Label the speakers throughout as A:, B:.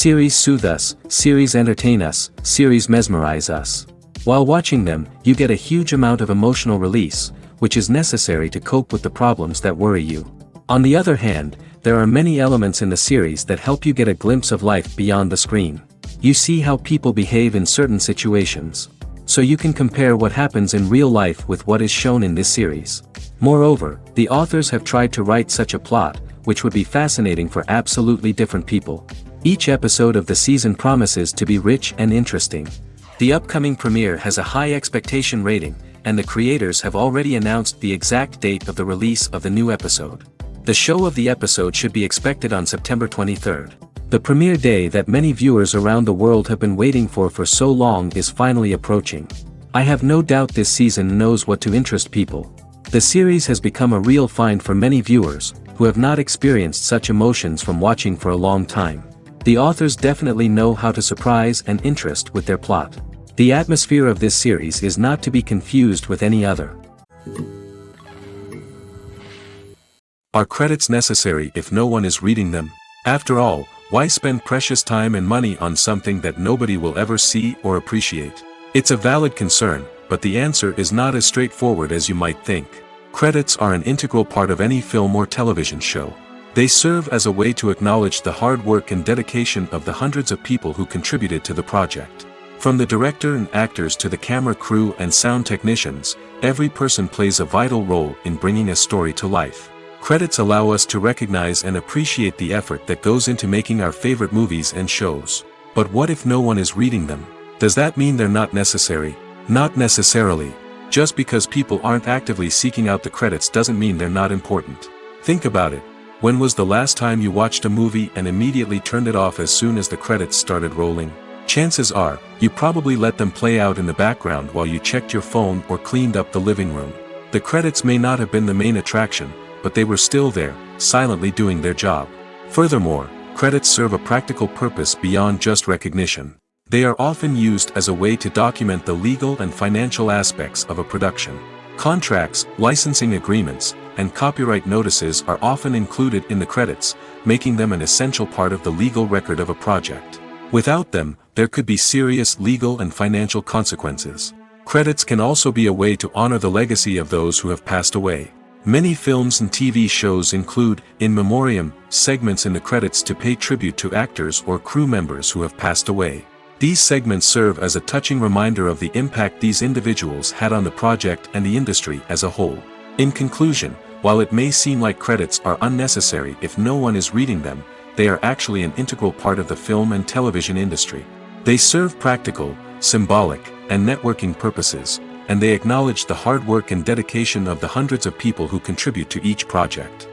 A: Series soothe us, series entertain us, series mesmerize us. While watching them, you get a huge amount of emotional release, which is necessary to cope with the problems that worry you. On the other hand, there are many elements in the series that help you get a glimpse of life beyond the screen. You see how people behave in certain situations. So you can compare what happens in real life with what is shown in this series. Moreover, the authors have tried to write such a plot, which would be fascinating for absolutely different people. Each episode of the season promises to be rich and interesting. The upcoming premiere has a high expectation rating, and the creators have already announced the exact date of the release of the new episode. The show of the episode should be expected on September 23rd. The premiere day that many viewers around the world have been waiting for so long is finally approaching. I have no doubt this season knows what to interest people. The series has become a real find for many viewers, who have not experienced such emotions from watching for a long time. The authors definitely know how to surprise and interest with their plot. The atmosphere of this series is not to be confused with any other. Are credits necessary if no one is reading them? After all, why spend precious time and money on something that nobody will ever see or appreciate? It's a valid concern, but the answer is not as straightforward as you might think. Credits are an integral part of any film or television show. They serve as a way to acknowledge the hard work and dedication of the hundreds of people who contributed to the project. From the director and actors to the camera crew and sound technicians, every person plays a vital role in bringing a story to life. Credits allow us to recognize and appreciate the effort that goes into making our favorite movies and shows. But what if no one is reading them? Does that mean they're not necessary? Not necessarily. Just because people aren't actively seeking out the credits doesn't mean they're not important. Think about it. When was the last time you watched a movie and immediately turned it off as soon as the credits started rolling? Chances are, you probably let them play out in the background while you checked your phone or cleaned up the living room. The credits may not have been the main attraction, but they were still there, silently doing their job. Furthermore, credits serve a practical purpose beyond just recognition. They are often used as a way to document the legal and financial aspects of a production. Contracts, licensing agreements, and copyright notices are often included in the credits, making them an essential part of the legal record of a project. Without them, there could be serious legal and financial consequences. Credits can also be a way to honor the legacy of those who have passed away. Many films and TV shows include, in memoriam, segments in the credits to pay tribute to actors or crew members who have passed away. These segments serve as a touching reminder of the impact these individuals had on the project and the industry as a whole. In conclusion, while it may seem like credits are unnecessary if no one is reading them, they are actually an integral part of the film and television industry. They serve practical, symbolic, and networking purposes, and they acknowledge the hard work and dedication of the hundreds of people who contribute to each project.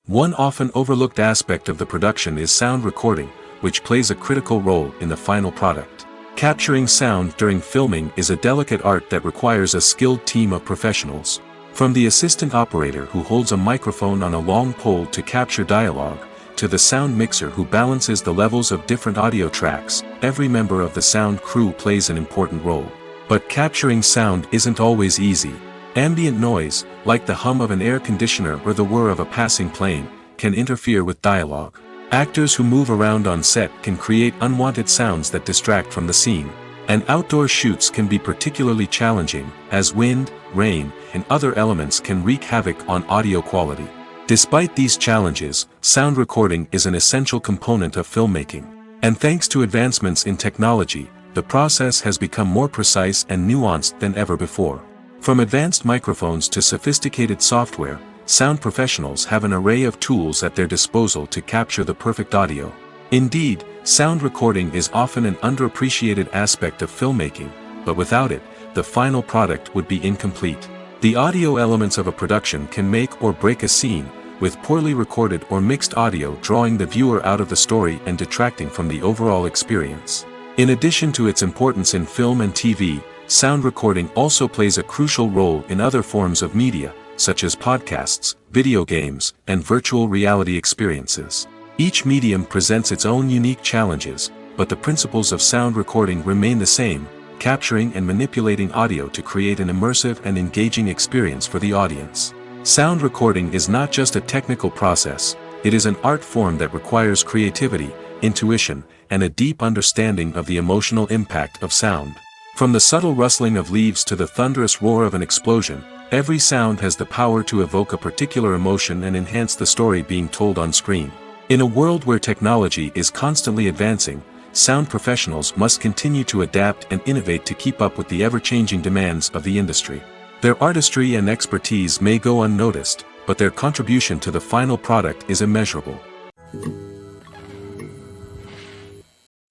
A: One often overlooked aspect of the production is sound recording, which plays a critical role in the final product. Capturing sound during filming is a delicate art that requires a skilled team of professionals. From the assistant operator who holds a microphone on a long pole to capture dialogue, to the sound mixer who balances the levels of different audio tracks, every member of the sound crew plays an important role. But capturing sound isn't always easy. Ambient noise, like the hum of an air conditioner or the whir of a passing plane, can interfere with dialogue. Actors who move around on set can create unwanted sounds that distract from the scene. And outdoor shoots can be particularly challenging, as wind, rain, and other elements can wreak havoc on audio quality. Despite these challenges, sound recording is an essential component of filmmaking. And thanks to advancements in technology, the process has become more precise and nuanced than ever before. From advanced microphones to sophisticated software, sound professionals have an array of tools at their disposal to capture the perfect audio. Indeed, sound recording is often an underappreciated aspect of filmmaking, but without it, the final product would be incomplete. The audio elements of a production can make or break a scene, with poorly recorded or mixed audio drawing the viewer out of the story and detracting from the overall experience. In addition to its importance in film and TV, sound recording also plays a crucial role in other forms of media, such as podcasts, video games, and virtual reality experiences. Each medium presents its own unique challenges, but the principles of sound recording remain the same, capturing and manipulating audio to create an immersive and engaging experience for the audience. Sound recording is not just a technical process, It is an art form that requires creativity, intuition, and a deep understanding of the emotional impact of sound. From the subtle rustling of leaves to the thunderous roar of an explosion, every sound has the power to evoke a particular emotion and enhance the story being told on screen. In a world where technology is constantly advancing, sound professionals must continue to adapt and innovate to keep up with the ever-changing demands of the industry. Their artistry and expertise may go unnoticed, but their contribution to the final product is immeasurable.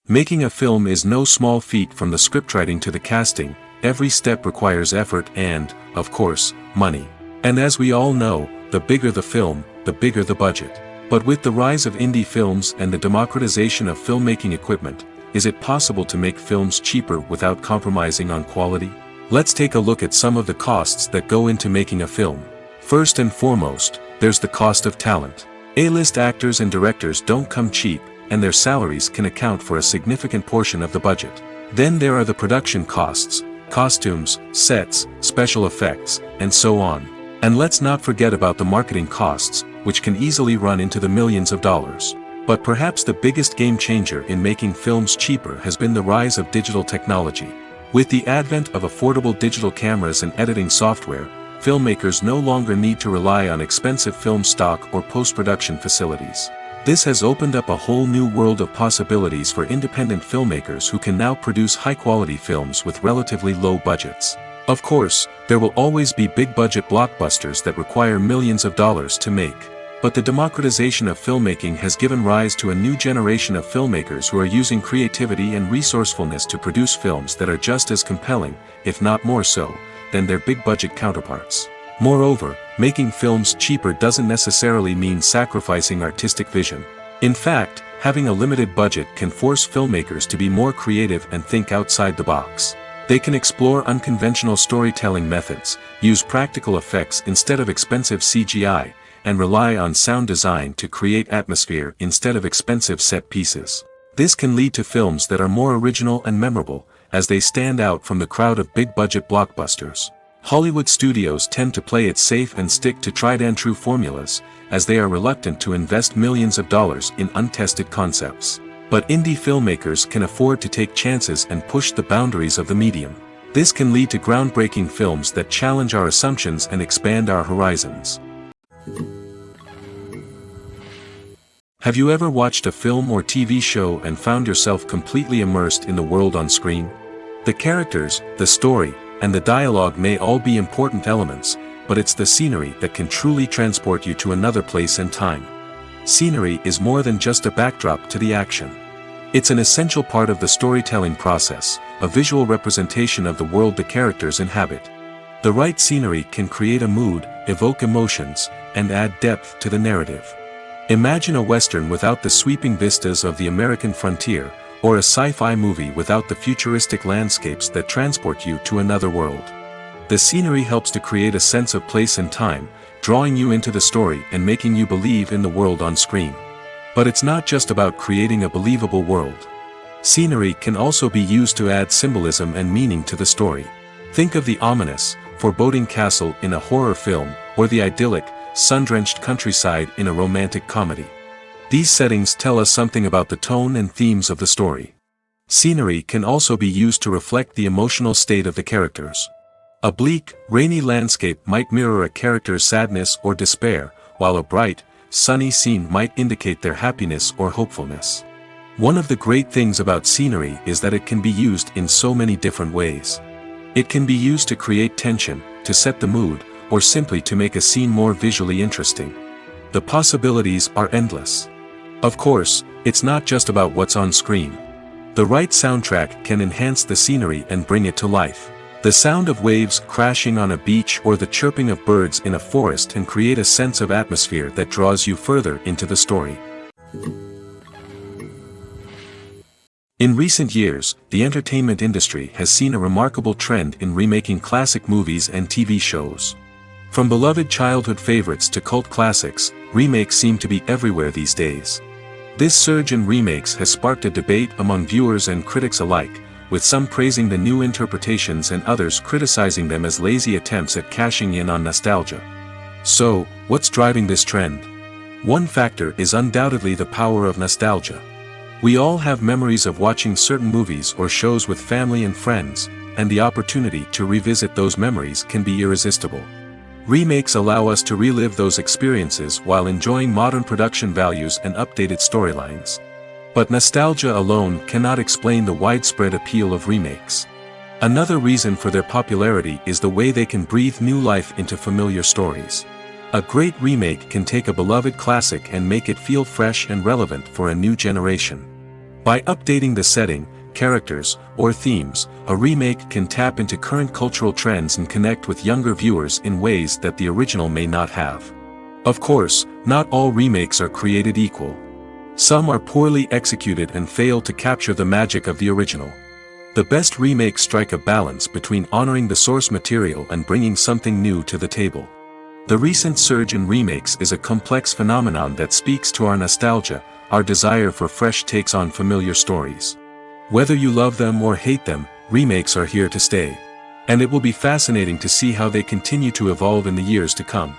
A: Making a film is no small feat. From the scriptwriting to the casting, every step requires effort and, of course, money. And as we all know, the bigger the film, the bigger the budget. But with the rise of indie films and the democratization of filmmaking equipment, is it possible to make films cheaper without compromising on quality? Let's take a look at some of the costs that go into making a film. First and foremost, there's the cost of talent. A-list actors and directors don't come cheap, and their salaries can account for a significant portion of the budget. Then there are the production costs, costumes, sets, special effects, and so on. And let's not forget about the marketing costs, which can easily run into the millions of dollars. But perhaps the biggest game changer in making films cheaper has been the rise of digital technology. With the advent of affordable digital cameras and editing software, filmmakers no longer need to rely on expensive film stock or post-production facilities. This has opened up a whole new world of possibilities for independent filmmakers who can now produce high-quality films with relatively low budgets. Of course, there will always be big-budget blockbusters that require millions of dollars to make. But the democratization of filmmaking has given rise to a new generation of filmmakers who are using creativity and resourcefulness to produce films that are just as compelling, if not more so, than their big-budget counterparts. Moreover, making films cheaper doesn't necessarily mean sacrificing artistic vision. In fact, having a limited budget can force filmmakers to be more creative and think outside the box. They can explore unconventional storytelling methods, use practical effects instead of expensive CGI, and rely on sound design to create atmosphere instead of expensive set pieces. This can lead to films that are more original and memorable, as they stand out from the crowd of big-budget blockbusters. Hollywood studios tend to play it safe and stick to tried-and-true formulas, as they are reluctant to invest millions of dollars in untested concepts. But indie filmmakers can afford to take chances and push the boundaries of the medium. This can lead to groundbreaking films that challenge our assumptions and expand our horizons. Have you ever watched a film or TV show and found yourself completely immersed in the world on screen? The characters, the story, and the dialogue may all be important elements, but it's the scenery that can truly transport you to another place and time. Scenery is more than just a backdrop to the action. It's an essential part of the storytelling process, a visual representation of the world the characters inhabit. The right scenery can create a mood, evoke emotions, and add depth to the narrative. Imagine a Western without the sweeping vistas of the American frontier, or a sci-fi movie without the futuristic landscapes that transport you to another world. The scenery helps to create a sense of place and time, drawing you into the story and making you believe in the world on screen. But it's not just about creating a believable world. Scenery can also be used to add symbolism and meaning to the story. Think of the ominous, foreboding castle in a horror film, or the idyllic, sun-drenched countryside in a romantic comedy. These settings tell us something about the tone and themes of the story. Scenery can also be used to reflect the emotional state of the characters. A bleak, rainy landscape might mirror a character's sadness or despair, while a bright, sunny scene might indicate their happiness or hopefulness. One of the great things about scenery is that it can be used in so many different ways. It can be used to create tension, to set the mood, or simply to make a scene more visually interesting. The possibilities are endless. Of course, it's not just about what's on screen. The right soundtrack can enhance the scenery and bring it to life. The sound of waves crashing on a beach or the chirping of birds in a forest can create a sense of atmosphere that draws you further into the story. In recent years, the entertainment industry has seen a remarkable trend in remaking classic movies and TV shows. From beloved childhood favorites to cult classics, remakes seem to be everywhere these days. This surge in remakes has sparked a debate among viewers and critics alike, with some praising the new interpretations and others criticizing them as lazy attempts at cashing in on nostalgia. So, what's driving this trend? One factor is undoubtedly the power of nostalgia. We all have memories of watching certain movies or shows with family and friends, and the opportunity to revisit those memories can be irresistible. Remakes allow us to relive those experiences while enjoying modern production values and updated storylines. But nostalgia alone cannot explain the widespread appeal of remakes. Another reason for their popularity is the way they can breathe new life into familiar stories. A great remake can take a beloved classic and make it feel fresh and relevant for a new generation. By updating the setting, characters, or themes, a remake can tap into current cultural trends and connect with younger viewers in ways that the original may not have. Of course, not all remakes are created equal. Some are poorly executed and fail to capture the magic of the original. The best remakes strike a balance between honoring the source material and bringing something new to the table. The recent surge in remakes is a complex phenomenon that speaks to our nostalgia, our desire for fresh takes on familiar stories. Whether you love them or hate them, remakes are here to stay. And it will be fascinating to see how they continue to evolve in the years to come.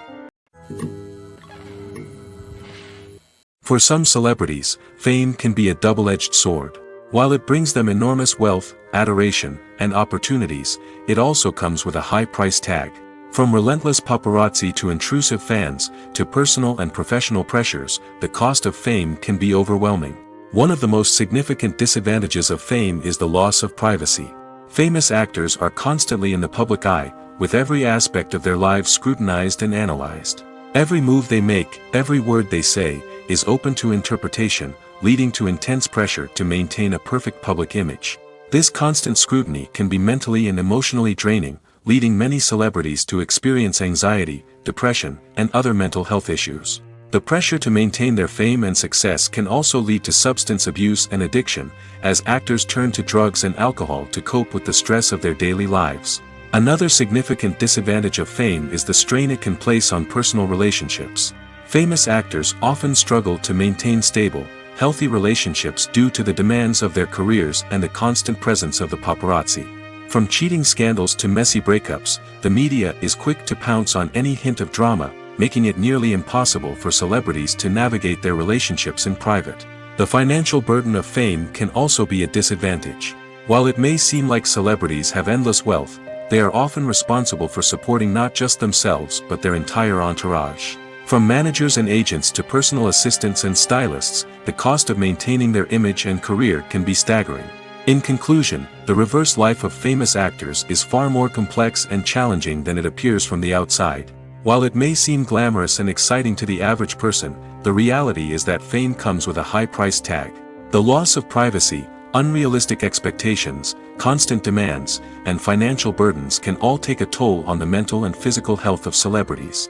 A: For some celebrities, fame can be a double-edged sword. While it brings them enormous wealth, adoration, and opportunities, it also comes with a high price tag. From relentless paparazzi to intrusive fans, to personal and professional pressures, the cost of fame can be overwhelming. One of the most significant disadvantages of fame is the loss of privacy. Famous actors are constantly in the public eye, with every aspect of their lives scrutinized and analyzed. Every move they make, every word they say, is open to interpretation, leading to intense pressure to maintain a perfect public image. This constant scrutiny can be mentally and emotionally draining, leading many celebrities to experience anxiety, depression, and other mental health issues. The pressure to maintain their fame and success can also lead to substance abuse and addiction, as actors turn to drugs and alcohol to cope with the stress of their daily lives. Another significant disadvantage of fame is the strain it can place on personal relationships. Famous actors often struggle to maintain stable, healthy relationships due to the demands of their careers and the constant presence of the paparazzi. From cheating scandals to messy breakups, the media is quick to pounce on any hint of drama, making it nearly impossible for celebrities to navigate their relationships in private. The financial burden of fame can also be a disadvantage. While it may seem like celebrities have endless wealth, they are often responsible for supporting not just themselves but their entire entourage. From managers and agents to personal assistants and stylists, the cost of maintaining their image and career can be staggering. In conclusion, the reverse life of famous actors is far more complex and challenging than it appears from the outside. While it may seem glamorous and exciting to the average person, the reality is that fame comes with a high price tag. The loss of privacy, unrealistic expectations, constant demands, and financial burdens can all take a toll on the mental and physical health of celebrities.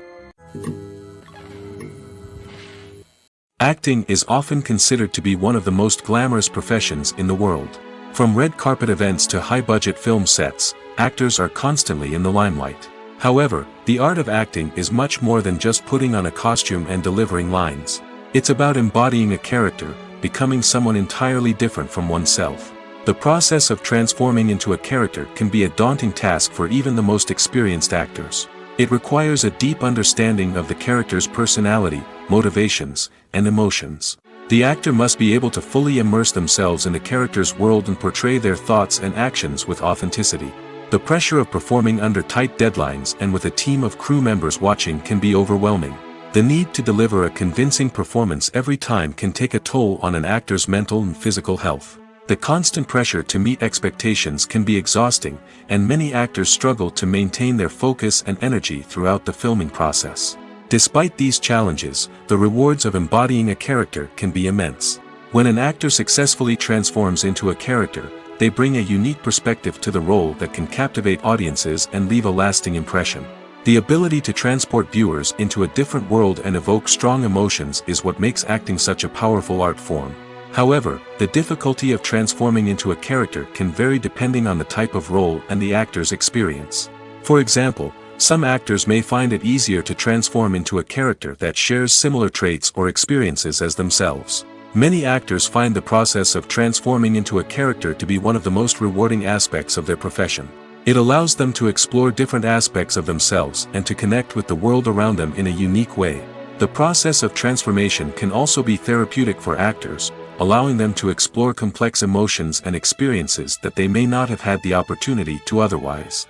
A: Acting is often considered to be one of the most glamorous professions in the world. From red carpet events to high-budget film sets, actors are constantly in the limelight. However, the art of acting is much more than just putting on a costume and delivering lines. It's about embodying a character, becoming someone entirely different from oneself. The process of transforming into a character can be a daunting task for even the most experienced actors. It requires a deep understanding of the character's personality, motivations, and emotions. The actor must be able to fully immerse themselves in the character's world and portray their thoughts and actions with authenticity. The pressure of performing under tight deadlines and with a team of crew members watching can be overwhelming. The need to deliver a convincing performance every time can take a toll on an actor's mental and physical health. The constant pressure to meet expectations can be exhausting, and many actors struggle to maintain their focus and energy throughout the filming process. Despite these challenges, the rewards of embodying a character can be immense. When an actor successfully transforms into a character, they bring a unique perspective to the role that can captivate audiences and leave a lasting impression. The ability to transport viewers into a different world and evoke strong emotions is what makes acting such a powerful art form. However, the difficulty of transforming into a character can vary depending on the type of role and the actor's experience. For example, some actors may find it easier to transform into a character that shares similar traits or experiences as themselves. Many actors find the process of transforming into a character to be one of the most rewarding aspects of their profession. It allows them to explore different aspects of themselves and to connect with the world around them in a unique way. The process of transformation can also be therapeutic for actors, allowing them to explore complex emotions and experiences that they may not have had the opportunity to otherwise.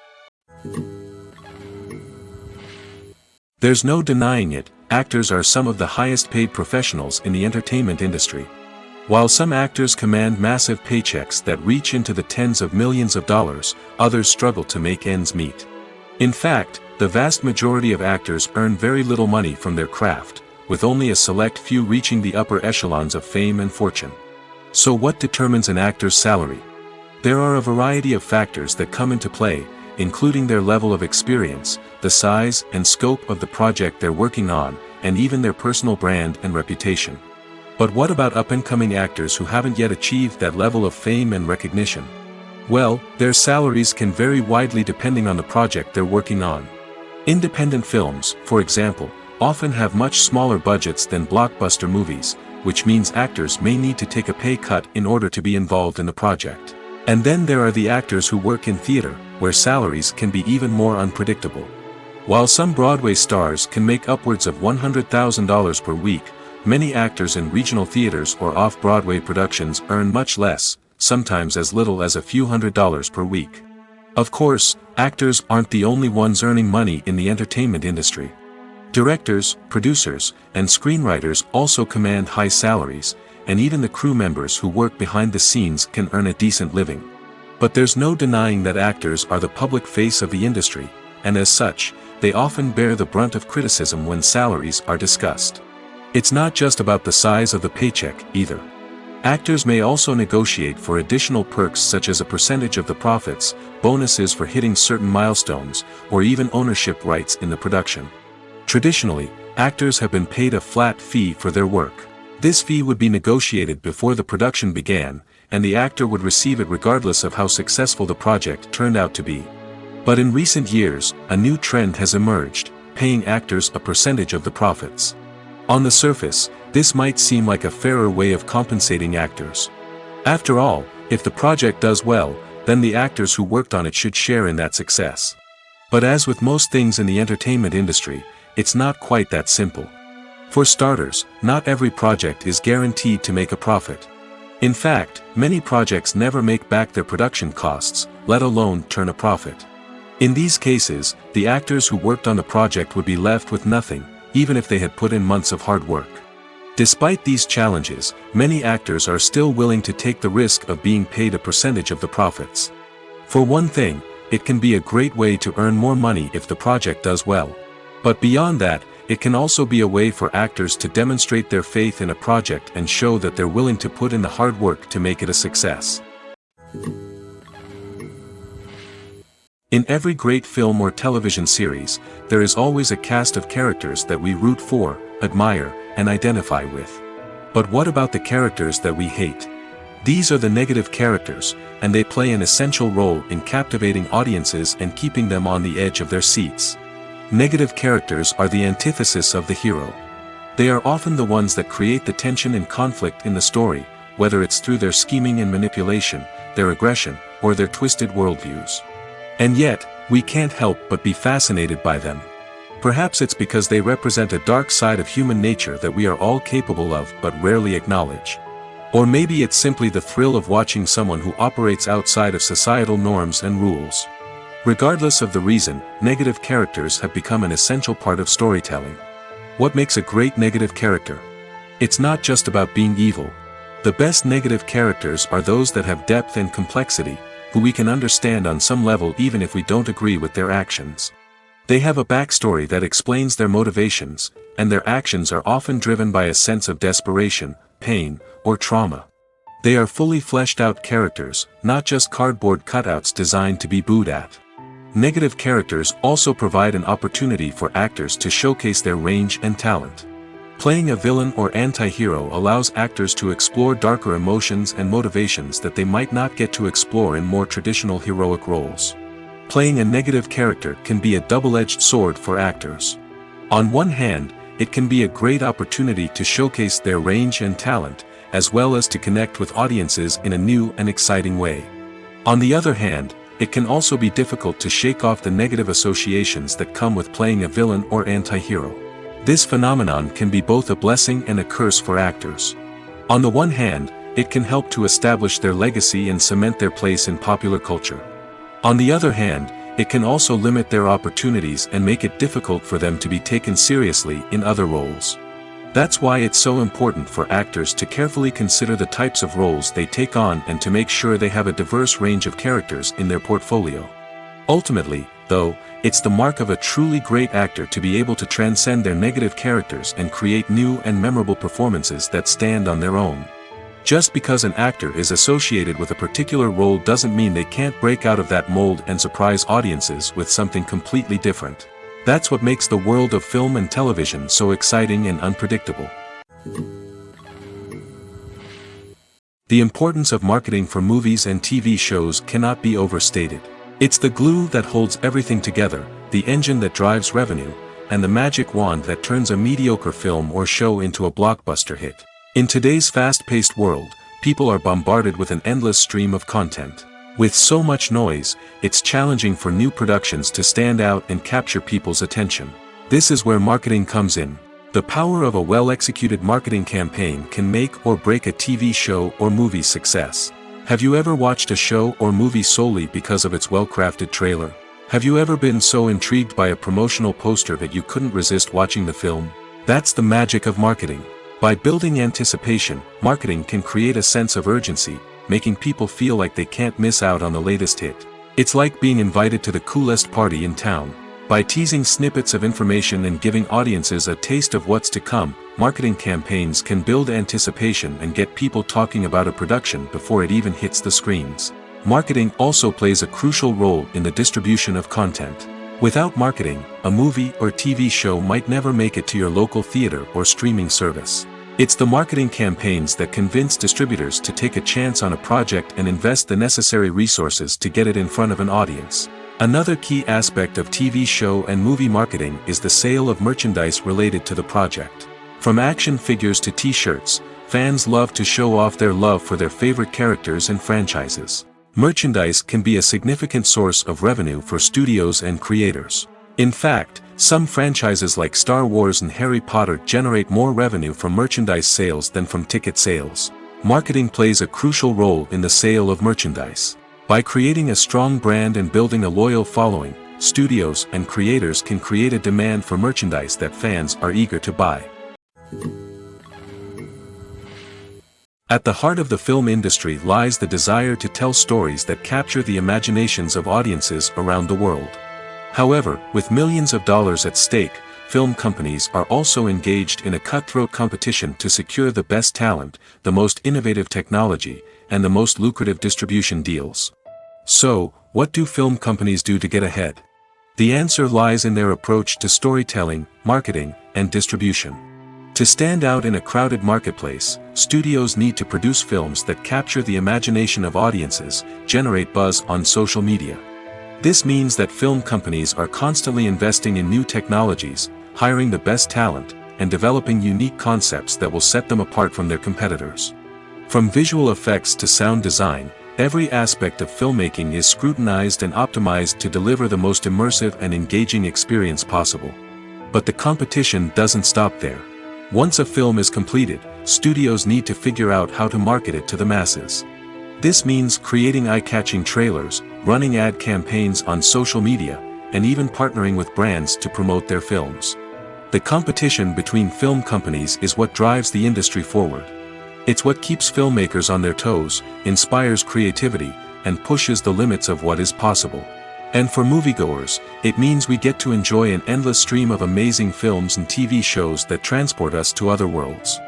A: There's no denying it, actors are some of the highest paid professionals in the entertainment industry. While some actors command massive paychecks that reach into the tens of millions of dollars, others struggle to make ends meet. In fact, the vast majority of actors earn very little money from their craft, with only a select few reaching the upper echelons of fame and fortune. So what determines an actor's salary? There are a variety of factors that come into play, including their level of experience, the size and scope of the project they're working on, and even their personal brand and reputation. But what about up-and-coming actors who haven't yet achieved that level of fame and recognition? Well, their salaries can vary widely depending on the project they're working on. Independent films, for example, often have much smaller budgets than blockbuster movies, which means actors may need to take a pay cut in order to be involved in the project. And then there are the actors who work in theater, where salaries can be even more unpredictable. While some Broadway stars can make upwards of $100,000 per week, many actors in regional theaters or off-Broadway productions earn much less, sometimes as little as a few $100s per week. Of course, actors aren't the only ones earning money in the entertainment industry. Directors, producers, and screenwriters also command high salaries, and even the crew members who work behind the scenes can earn a decent living. But there's no denying that actors are the public face of the industry, and as such, they often bear the brunt of criticism when salaries are discussed. It's not just about the size of the paycheck, either. Actors may also negotiate for additional perks such as a percentage of the profits, bonuses for hitting certain milestones, or even ownership rights in the production. Traditionally, actors have been paid a flat fee for their work. This fee would be negotiated before the production began, and the actor would receive it regardless of how successful the project turned out to be. But in recent years, a new trend has emerged, paying actors a percentage of the profits. On the surface, this might seem like a fairer way of compensating actors. After all, if the project does well, then the actors who worked on it should share in that success. But as with most things in the entertainment industry, it's not quite that simple. For starters, not every project is guaranteed to make a profit. In fact, many projects never make back their production costs, let alone turn a profit. In these cases, the actors who worked on the project would be left with nothing, even if they had put in months of hard work. Despite these challenges, many actors are still willing to take the risk of being paid a percentage of the profits. For one thing, it can be a great way to earn more money if the project does well. But beyond that, it can also be a way for actors to demonstrate their faith in a project and show that they're willing to put in the hard work to make it a success. In every great film or television series, there is always a cast of characters that we root for, admire, and identify with. But what about the characters that we hate? These are the negative characters, and they play an essential role in captivating audiences and keeping them on the edge of their seats. Negative characters are the antithesis of the hero. They are often the ones that create the tension and conflict in the story, whether it's through their scheming and manipulation, their aggression, or their twisted worldviews. And yet, we can't help but be fascinated by them. Perhaps it's because they represent a dark side of human nature that we are all capable of but rarely acknowledge. Or maybe it's simply the thrill of watching someone who operates outside of societal norms and rules. Regardless of the reason, negative characters have become an essential part of storytelling. What makes a great negative character? It's not just about being evil. The best negative characters are those that have depth and complexity, who we can understand on some level even if we don't agree with their actions. They have a backstory that explains their motivations, and their actions are often driven by a sense of desperation, pain, or trauma. They are fully fleshed out characters, not just cardboard cutouts designed to be booed at. Negative characters also provide an opportunity for actors to showcase their range and talent. Playing a villain or anti-hero allows actors to explore darker emotions and motivations that they might not get to explore in more traditional heroic roles. Playing a negative character can be a double-edged sword for actors. On one hand, it can be a great opportunity to showcase their range and talent, as well as to connect with audiences in a new and exciting way. On the other hand, it can also be difficult to shake off the negative associations that come with playing a villain or anti-hero. This phenomenon can be both a blessing and a curse for actors. On the one hand, it can help to establish their legacy and cement their place in popular culture. On the other hand, it can also limit their opportunities and make it difficult for them to be taken seriously in other roles. That's why it's so important for actors to carefully consider the types of roles they take on and to make sure they have a diverse range of characters in their portfolio. Ultimately, though, it's the mark of a truly great actor to be able to transcend their negative characters and create new and memorable performances that stand on their own. Just because an actor is associated with a particular role doesn't mean they can't break out of that mold and surprise audiences with something completely different. That's what makes the world of film and television so exciting and unpredictable. The importance of marketing for movies and TV shows cannot be overstated. It's the glue that holds everything together, the engine that drives revenue, and the magic wand that turns a mediocre film or show into a blockbuster hit. In today's fast-paced world, people are bombarded with an endless stream of content. With so much noise, it's challenging for new productions to stand out and capture people's attention. This is where marketing comes in. The power of a well-executed marketing campaign can make or break a TV show or movie's success. Have you ever watched a show or movie solely because of its well-crafted trailer? Have you ever been so intrigued by a promotional poster that you couldn't resist watching the film? That's the magic of marketing. By building anticipation, marketing can create a sense of urgency, making people feel like they can't miss out on the latest hit. It's like being invited to the coolest party in town. By teasing snippets of information and giving audiences a taste of what's to come, marketing campaigns can build anticipation and get people talking about a production before it even hits the screens. Marketing also plays a crucial role in the distribution of content. Without marketing, a movie or TV show might never make it to your local theater or streaming service. It's the marketing campaigns that convince distributors to take a chance on a project and invest the necessary resources to get it in front of an audience. Another key aspect of TV show and movie marketing is the sale of merchandise related to the project. From action figures to t-shirts, fans love to show off their love for their favorite characters and franchises. Merchandise can be a significant source of revenue for studios and creators. In fact, some franchises like Star Wars and Harry Potter generate more revenue from merchandise sales than from ticket sales. Marketing plays a crucial role in the sale of merchandise. By creating a strong brand and building a loyal following, studios and creators can create a demand for merchandise that fans are eager to buy. At the heart of the film industry lies the desire to tell stories that capture the imaginations of audiences around the world. However, with millions of dollars at stake, film companies are also engaged in a cutthroat competition to secure the best talent, the most innovative technology, and the most lucrative distribution deals. So, what do film companies do to get ahead? The answer lies in their approach to storytelling, marketing, and distribution. To stand out in a crowded marketplace, studios need to produce films that capture the imagination of audiences, generate buzz on social media. This means that film companies are constantly investing in new technologies, hiring the best talent, and developing unique concepts that will set them apart from their competitors. From visual effects to sound design, every aspect of filmmaking is scrutinized and optimized to deliver the most immersive and engaging experience possible. But the competition doesn't stop there. Once a film is completed, studios need to figure out how to market it to the masses. This means creating eye-catching trailers, running ad campaigns on social media, and even partnering with brands to promote their films. The competition between film companies is what drives the industry forward. It's what keeps filmmakers on their toes, inspires creativity, and pushes the limits of what is possible. And for moviegoers, it means we get to enjoy an endless stream of amazing films and TV shows that transport us to other worlds.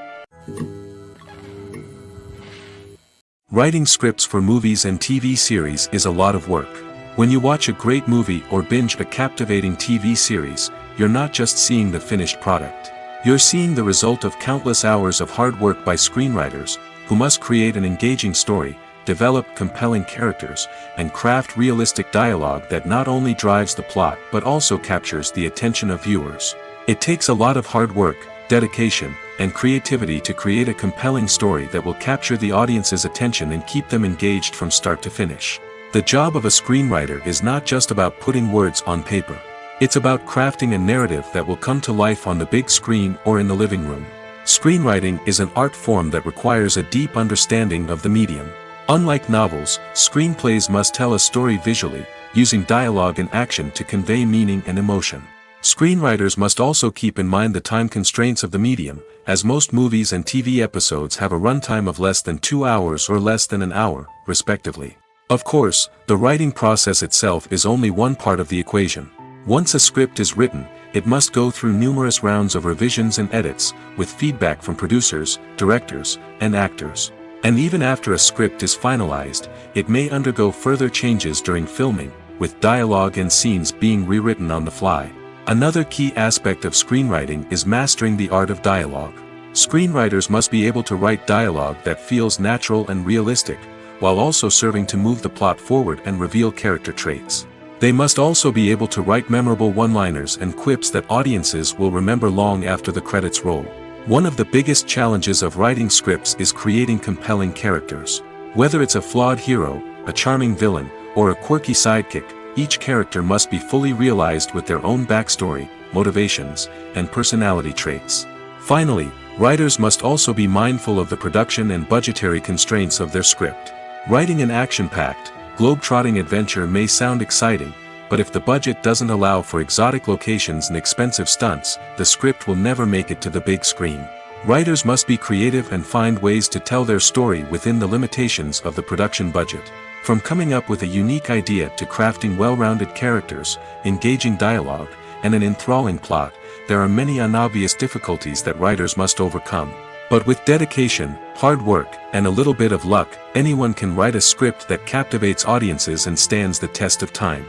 A: Writing scripts for movies and TV series is a lot of work. When you watch a great movie or binge a captivating TV series, you're not just seeing the finished product. You're seeing the result of countless hours of hard work by screenwriters, who must create an engaging story, develop compelling characters, and craft realistic dialogue that not only drives the plot but also captures the attention of viewers. It takes a lot of hard work, dedication, and creativity to create a compelling story that will capture the audience's attention and keep them engaged from start to finish. The job of a screenwriter is not just about putting words on paper. It's about crafting a narrative that will come to life on the big screen or in the living room. Screenwriting is an art form that requires a deep understanding of the medium. Unlike novels, screenplays must tell a story visually, using dialogue and action to convey meaning and emotion. Screenwriters must also keep in mind the time constraints of the medium, as most movies and TV episodes have a runtime of less than 2 hours or less than an hour, respectively. Of course, the writing process itself is only one part of the equation. Once a script is written, it must go through numerous rounds of revisions and edits, with feedback from producers, directors, and actors. And even after a script is finalized, it may undergo further changes during filming, with dialogue and scenes being rewritten on the fly. Another key aspect of screenwriting is mastering the art of dialogue. Screenwriters must be able to write dialogue that feels natural and realistic, while also serving to move the plot forward and reveal character traits. They must also be able to write memorable one-liners and quips that audiences will remember long after the credits roll. One of the biggest challenges of writing scripts is creating compelling characters. Whether it's a flawed hero, a charming villain, or a quirky sidekick, each character must be fully realized with their own backstory, motivations, and personality traits. Finally, writers must also be mindful of the production and budgetary constraints of their script. Writing an action-packed, globe-trotting adventure may sound exciting, but if the budget doesn't allow for exotic locations and expensive stunts, the script will never make it to the big screen. Writers must be creative and find ways to tell their story within the limitations of the production budget. From coming up with a unique idea to crafting well-rounded characters, engaging dialogue, and an enthralling plot, there are many unobvious difficulties that writers must overcome. But with dedication, hard work, and a little bit of luck, anyone can write a script that captivates audiences and stands the test of time.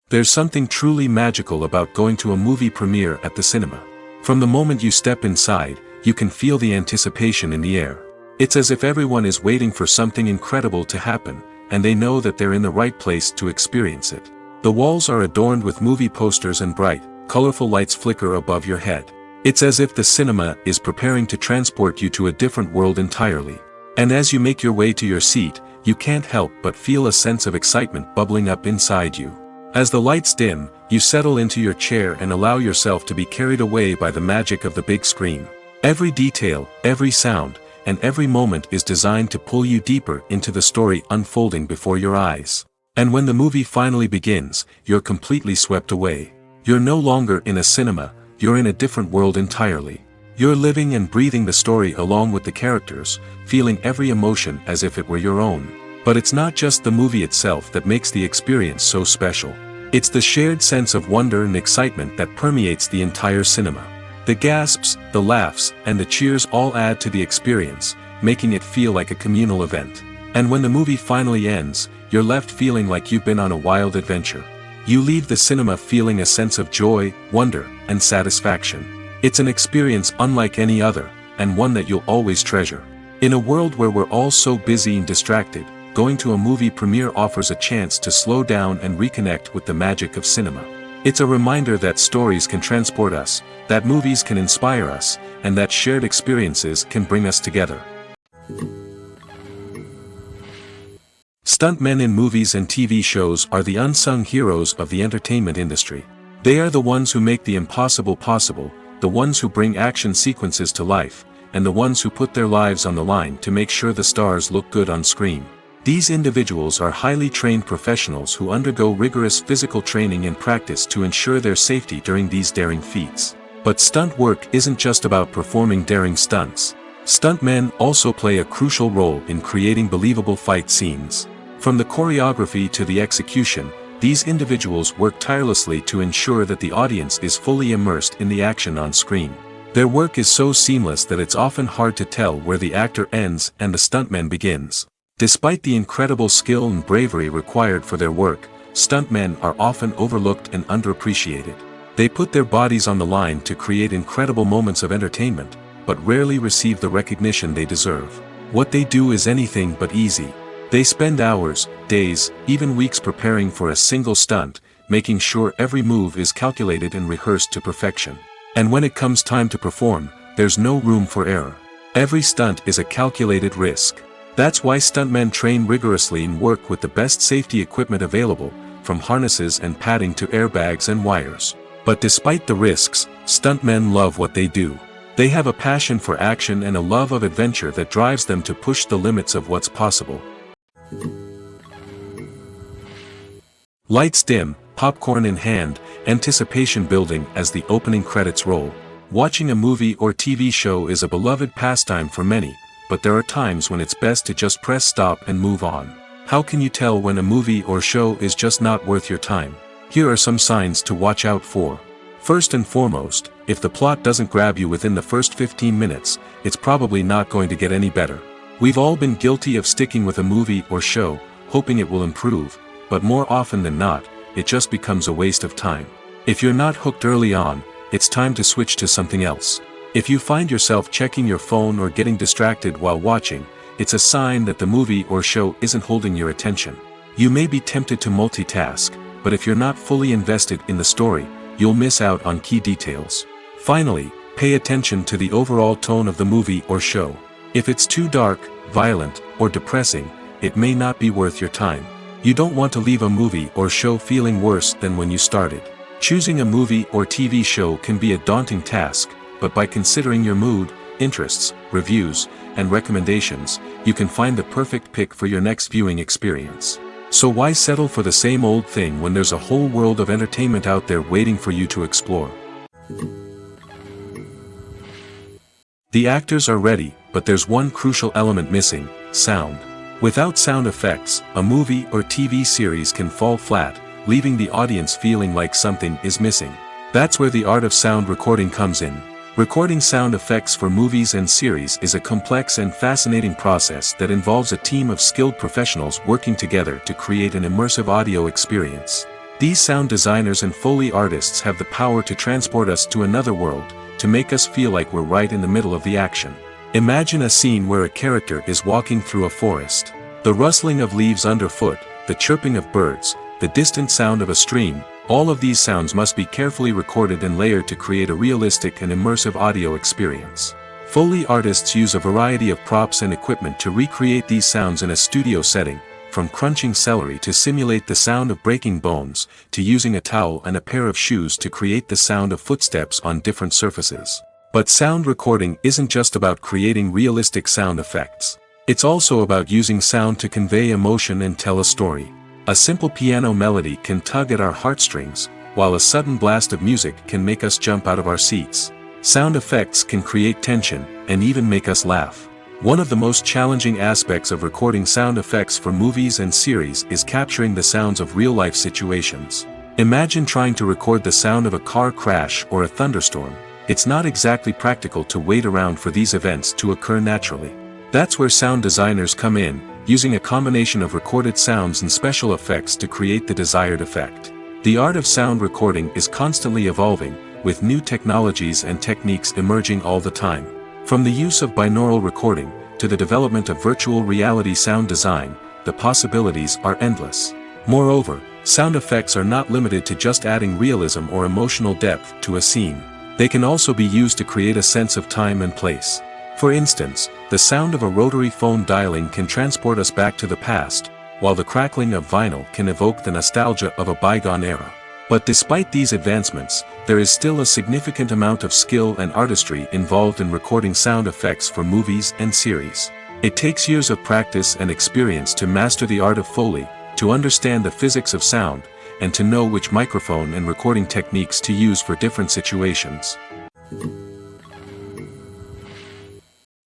A: There's something truly magical about going to a movie premiere at the cinema. From the moment you step inside, you can feel the anticipation in the air. It's as if everyone is waiting for something incredible to happen, and they know that they're in the right place to experience it. The walls are adorned with movie posters and bright, colorful lights flicker above your head. It's as if the cinema is preparing to transport you to a different world entirely. And as you make your way to your seat, you can't help but feel a sense of excitement bubbling up inside you. As the lights dim, you settle into your chair and allow yourself to be carried away by the magic of the big screen. Every detail, every sound, and every moment is designed to pull you deeper into the story unfolding before your eyes. And when the movie finally begins, you're completely swept away. You're no longer in a cinema, you're in a different world entirely. You're living and breathing the story along with the characters, feeling every emotion as if it were your own. But it's not just the movie itself that makes the experience so special. It's the shared sense of wonder and excitement that permeates the entire cinema. The gasps, the laughs, and the cheers all add to the experience, making it feel like a communal event. And when the movie finally ends, you're left feeling like you've been on a wild adventure. You leave the cinema feeling a sense of joy, wonder, and satisfaction. It's an experience unlike any other, and one that you'll always treasure. In a world where we're all so busy and distracted, going to a movie premiere offers a chance to slow down and reconnect with the magic of cinema. It's a reminder that stories can transport us, that movies can inspire us, and that shared experiences can bring us together. Stuntmen in movies and TV shows are the unsung heroes of the entertainment industry. They are the ones who make the impossible possible, the ones who bring action sequences to life, and the ones who put their lives on the line to make sure the stars look good on screen. These individuals are highly trained professionals who undergo rigorous physical training and practice to ensure their safety during these daring feats. But stunt work isn't just about performing daring stunts. Stuntmen also play a crucial role in creating believable fight scenes. From the choreography to the execution, these individuals work tirelessly to ensure that the audience is fully immersed in the action on screen. Their work is so seamless that it's often hard to tell where the actor ends and the stuntman begins. Despite the incredible skill and bravery required for their work, stuntmen are often overlooked and underappreciated. They put their bodies on the line to create incredible moments of entertainment, but rarely receive the recognition they deserve. What they do is anything but easy. They spend hours, days, even weeks preparing for a single stunt, making sure every move is calculated and rehearsed to perfection. And when it comes time to perform, there's no room for error. Every stunt is a calculated risk. That's why stuntmen train rigorously and work with the best safety equipment available, from harnesses and padding to airbags and wires. But despite the risks, stuntmen love what they do. They have a passion for action and a love of adventure that drives them to push the limits of what's possible. Lights dim, popcorn in hand, anticipation building as the opening credits roll. Watching a movie or TV show is a beloved pastime for many, but there are times when it's best to just press stop and move on. How can you tell when a movie or show is just not worth your time? Here are some signs to watch out for. First and foremost, if the plot doesn't grab you within the first 15 minutes, it's probably not going to get any better. We've all been guilty of sticking with a movie or show, hoping it will improve, but more often than not, it just becomes a waste of time. If you're not hooked early on, it's time to switch to something else. If you find yourself checking your phone or getting distracted while watching, it's a sign that the movie or show isn't holding your attention. You may be tempted to multitask, but if you're not fully invested in the story, you'll miss out on key details. Finally, pay attention to the overall tone of the movie or show. If it's too dark, violent, or depressing, it may not be worth your time. You don't want to leave a movie or show feeling worse than when you started. Choosing a movie or TV show can be a daunting task, but by considering your mood, interests, reviews, and recommendations, you can find the perfect pick for your next viewing experience. So why settle for the same old thing when there's a whole world of entertainment out there waiting for you to explore? The actors are ready, but there's one crucial element missing: sound. Without sound effects, a movie or TV series can fall flat, leaving the audience feeling like something is missing. That's where the art of sound recording comes in. Recording sound effects for movies and series is a complex and fascinating process that involves a team of skilled professionals working together to create an immersive audio experience. These sound designers and Foley artists have the power to transport us to another world, to make us feel like we're right in the middle of the action. Imagine a scene where a character is walking through a forest. The rustling of leaves underfoot, the chirping of birds, the distant sound of a stream, all of these sounds must be carefully recorded and layered to create a realistic and immersive audio experience. Foley artists use a variety of props and equipment to recreate these sounds in a studio setting, from crunching celery to simulate the sound of breaking bones, to using a towel and a pair of shoes to create the sound of footsteps on different surfaces. But sound recording isn't just about creating realistic sound effects. It's also about using sound to convey emotion and tell a story. A simple piano melody can tug at our heartstrings, while a sudden blast of music can make us jump out of our seats. Sound effects can create tension, and even make us laugh. One of the most challenging aspects of recording sound effects for movies and series is capturing the sounds of real-life situations. Imagine trying to record the sound of a car crash or a thunderstorm. It's not exactly practical to wait around for these events to occur naturally. That's where sound designers come in, using a combination of recorded sounds and special effects to create the desired effect. The art of sound recording is constantly evolving, with new technologies and techniques emerging all the time. From the use of binaural recording, to the development of virtual reality sound design, the possibilities are endless. Moreover, sound effects are not limited to just adding realism or emotional depth to a scene. They can also be used to create a sense of time and place. For instance, the sound of a rotary phone dialing can transport us back to the past, while the crackling of vinyl can evoke the nostalgia of a bygone era. But despite these advancements, there is still a significant amount of skill and artistry involved in recording sound effects for movies and series. It takes years of practice and experience to master the art of Foley, to understand the physics of sound, and to know which microphone and recording techniques to use for different situations.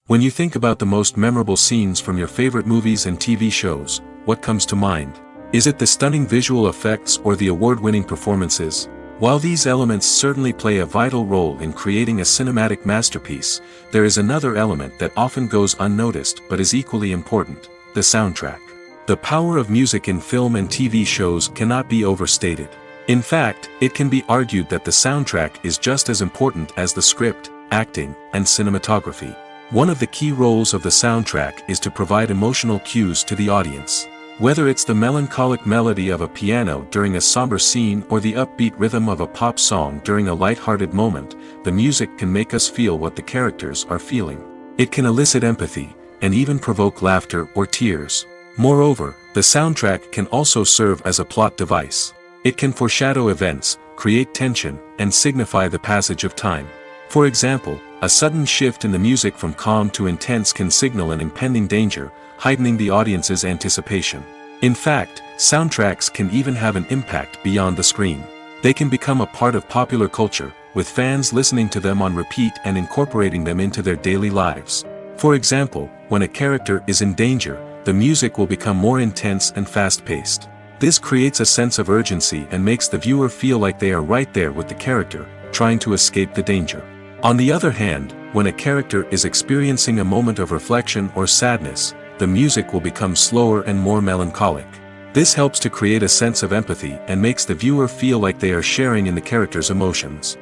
A: When you think about the most memorable scenes from your favorite movies and TV shows, what comes to mind? Is it the stunning visual effects or the award-winning performances? While these elements certainly play a vital role in creating a cinematic masterpiece, there is another element that often goes unnoticed but is equally important: the soundtrack. The power of music in film and TV shows cannot be overstated. In fact, it can be argued that the soundtrack is just as important as the script, acting, and cinematography. One of the key roles of the soundtrack is to provide emotional cues to the audience. Whether it's the melancholic melody of a piano during a somber scene or the upbeat rhythm of a pop song during a light-hearted moment, the music can make us feel what the characters are feeling. It can elicit empathy, and even provoke laughter or tears. Moreover, the soundtrack can also serve as a plot device. It can foreshadow events, create tension, and signify the passage of time. For example, a sudden shift in the music from calm to intense can signal an impending danger, heightening the audience's anticipation. In fact, soundtracks can even have an impact beyond the screen. They can become a part of popular culture, with fans listening to them on repeat and incorporating them into their daily lives. For example, when a character is in danger, the music will become more intense and fast-paced. This creates a sense of urgency and makes the viewer feel like they are right there with the character, trying to escape the danger. On the other hand, when a character is experiencing a moment of reflection or sadness, the music will become slower and more melancholic. This helps to create a sense of empathy and makes the viewer feel like they are sharing in the character's emotions.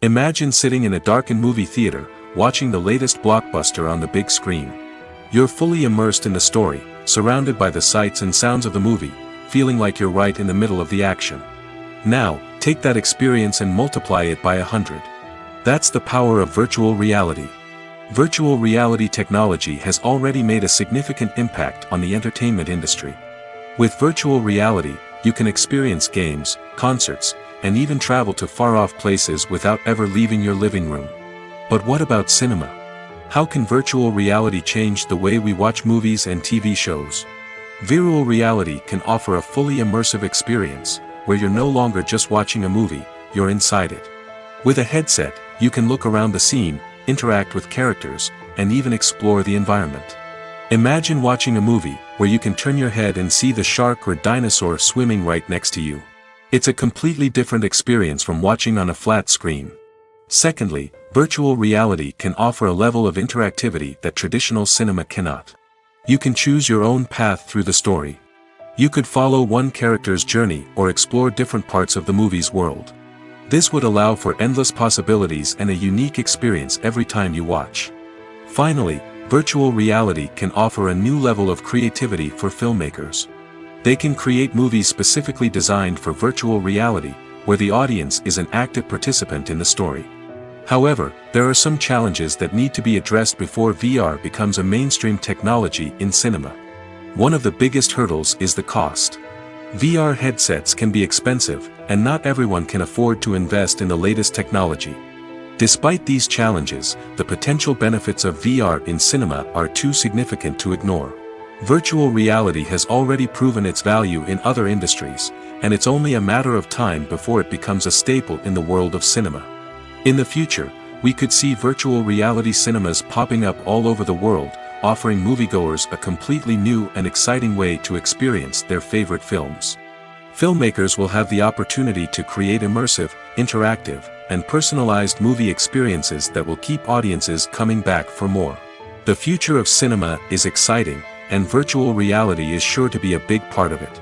A: Imagine sitting in a darkened movie theater, watching the latest blockbuster on the big screen. You're fully immersed in the story, surrounded by the sights and sounds of the movie, feeling like you're right in the middle of the action. Now, take that experience and multiply it by 100. That's the power of virtual reality. Virtual reality technology has already made a significant impact on the entertainment industry. With virtual reality, you can experience games, concerts, and even travel to far-off places without ever leaving your living room. But what about cinema? How can virtual reality change the way we watch movies and TV shows? Virtual reality can offer a fully immersive experience, where you're no longer just watching a movie, you're inside it. With a headset, you can look around the scene, interact with characters, and even explore the environment. Imagine watching a movie, where you can turn your head and see the shark or dinosaur swimming right next to you. It's a completely different experience from watching on a flat screen. Secondly, virtual reality can offer a level of interactivity that traditional cinema cannot. You can choose your own path through the story. You could follow one character's journey or explore different parts of the movie's world. This would allow for endless possibilities and a unique experience every time you watch. Finally, virtual reality can offer a new level of creativity for filmmakers. They can create movies specifically designed for virtual reality, where the audience is an active participant in the story. However, there are some challenges that need to be addressed before VR becomes a mainstream technology in cinema. One of the biggest hurdles is the cost. VR headsets can be expensive, and not everyone can afford to invest in the latest technology. Despite these challenges, the potential benefits of VR in cinema are too significant to ignore. Virtual reality has already proven its value in other industries, and it's only a matter of time before it becomes a staple in the world of cinema. In the future, we could see virtual reality cinemas popping up all over the world, offering moviegoers a completely new and exciting way to experience their favorite films. Filmmakers will have the opportunity to create immersive, interactive, and personalized movie experiences that will keep audiences coming back for more. The future of cinema is exciting, and virtual reality is sure to be a big part of it.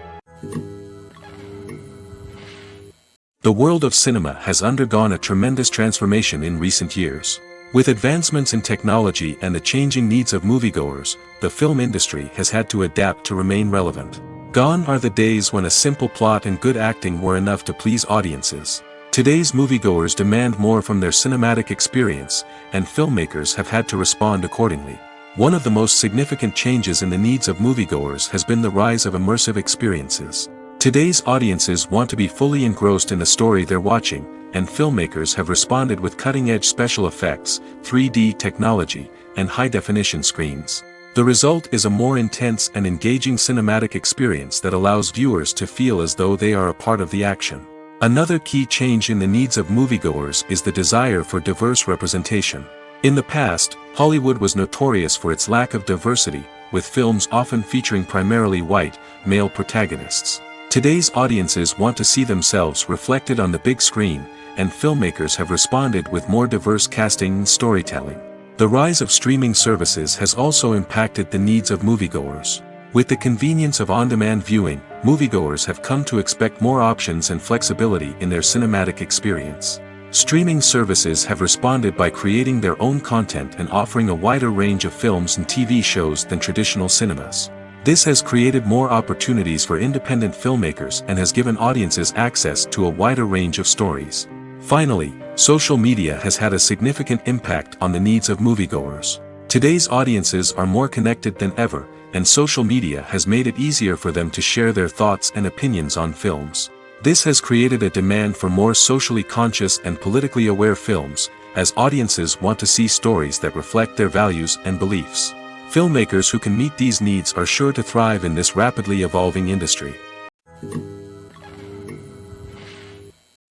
A: The world of cinema has undergone a tremendous transformation in recent years. With advancements in technology and the changing needs of moviegoers, the film industry has had to adapt to remain relevant. Gone are the days when a simple plot and good acting were enough to please audiences. Today's moviegoers demand more from their cinematic experience, and filmmakers have had to respond accordingly. One of the most significant changes in the needs of moviegoers has been the rise of immersive experiences. Today's audiences want to be fully engrossed in the story they're watching, and filmmakers have responded with cutting-edge special effects, 3D technology, and high-definition screens. The result is a more intense and engaging cinematic experience that allows viewers to feel as though they are a part of the action. Another key change in the needs of moviegoers is the desire for diverse representation. In the past, Hollywood was notorious for its lack of diversity, with films often featuring primarily white, male protagonists. Today's audiences want to see themselves reflected on the big screen, and filmmakers have responded with more diverse casting and storytelling. The rise of streaming services has also impacted the needs of moviegoers. With the convenience of on-demand viewing, moviegoers have come to expect more options and flexibility in their cinematic experience. Streaming services have responded by creating their own content and offering a wider range of films and TV shows than traditional cinemas. This has created more opportunities for independent filmmakers and has given audiences access to a wider range of stories. Finally, social media has had a significant impact on the needs of moviegoers. Today's audiences are more connected than ever, and social media has made it easier for them to share their thoughts and opinions on films. This has created a demand for more socially conscious and politically aware films, as audiences want to see stories that reflect their values and beliefs. Filmmakers who can meet these needs are sure to thrive in this rapidly evolving industry.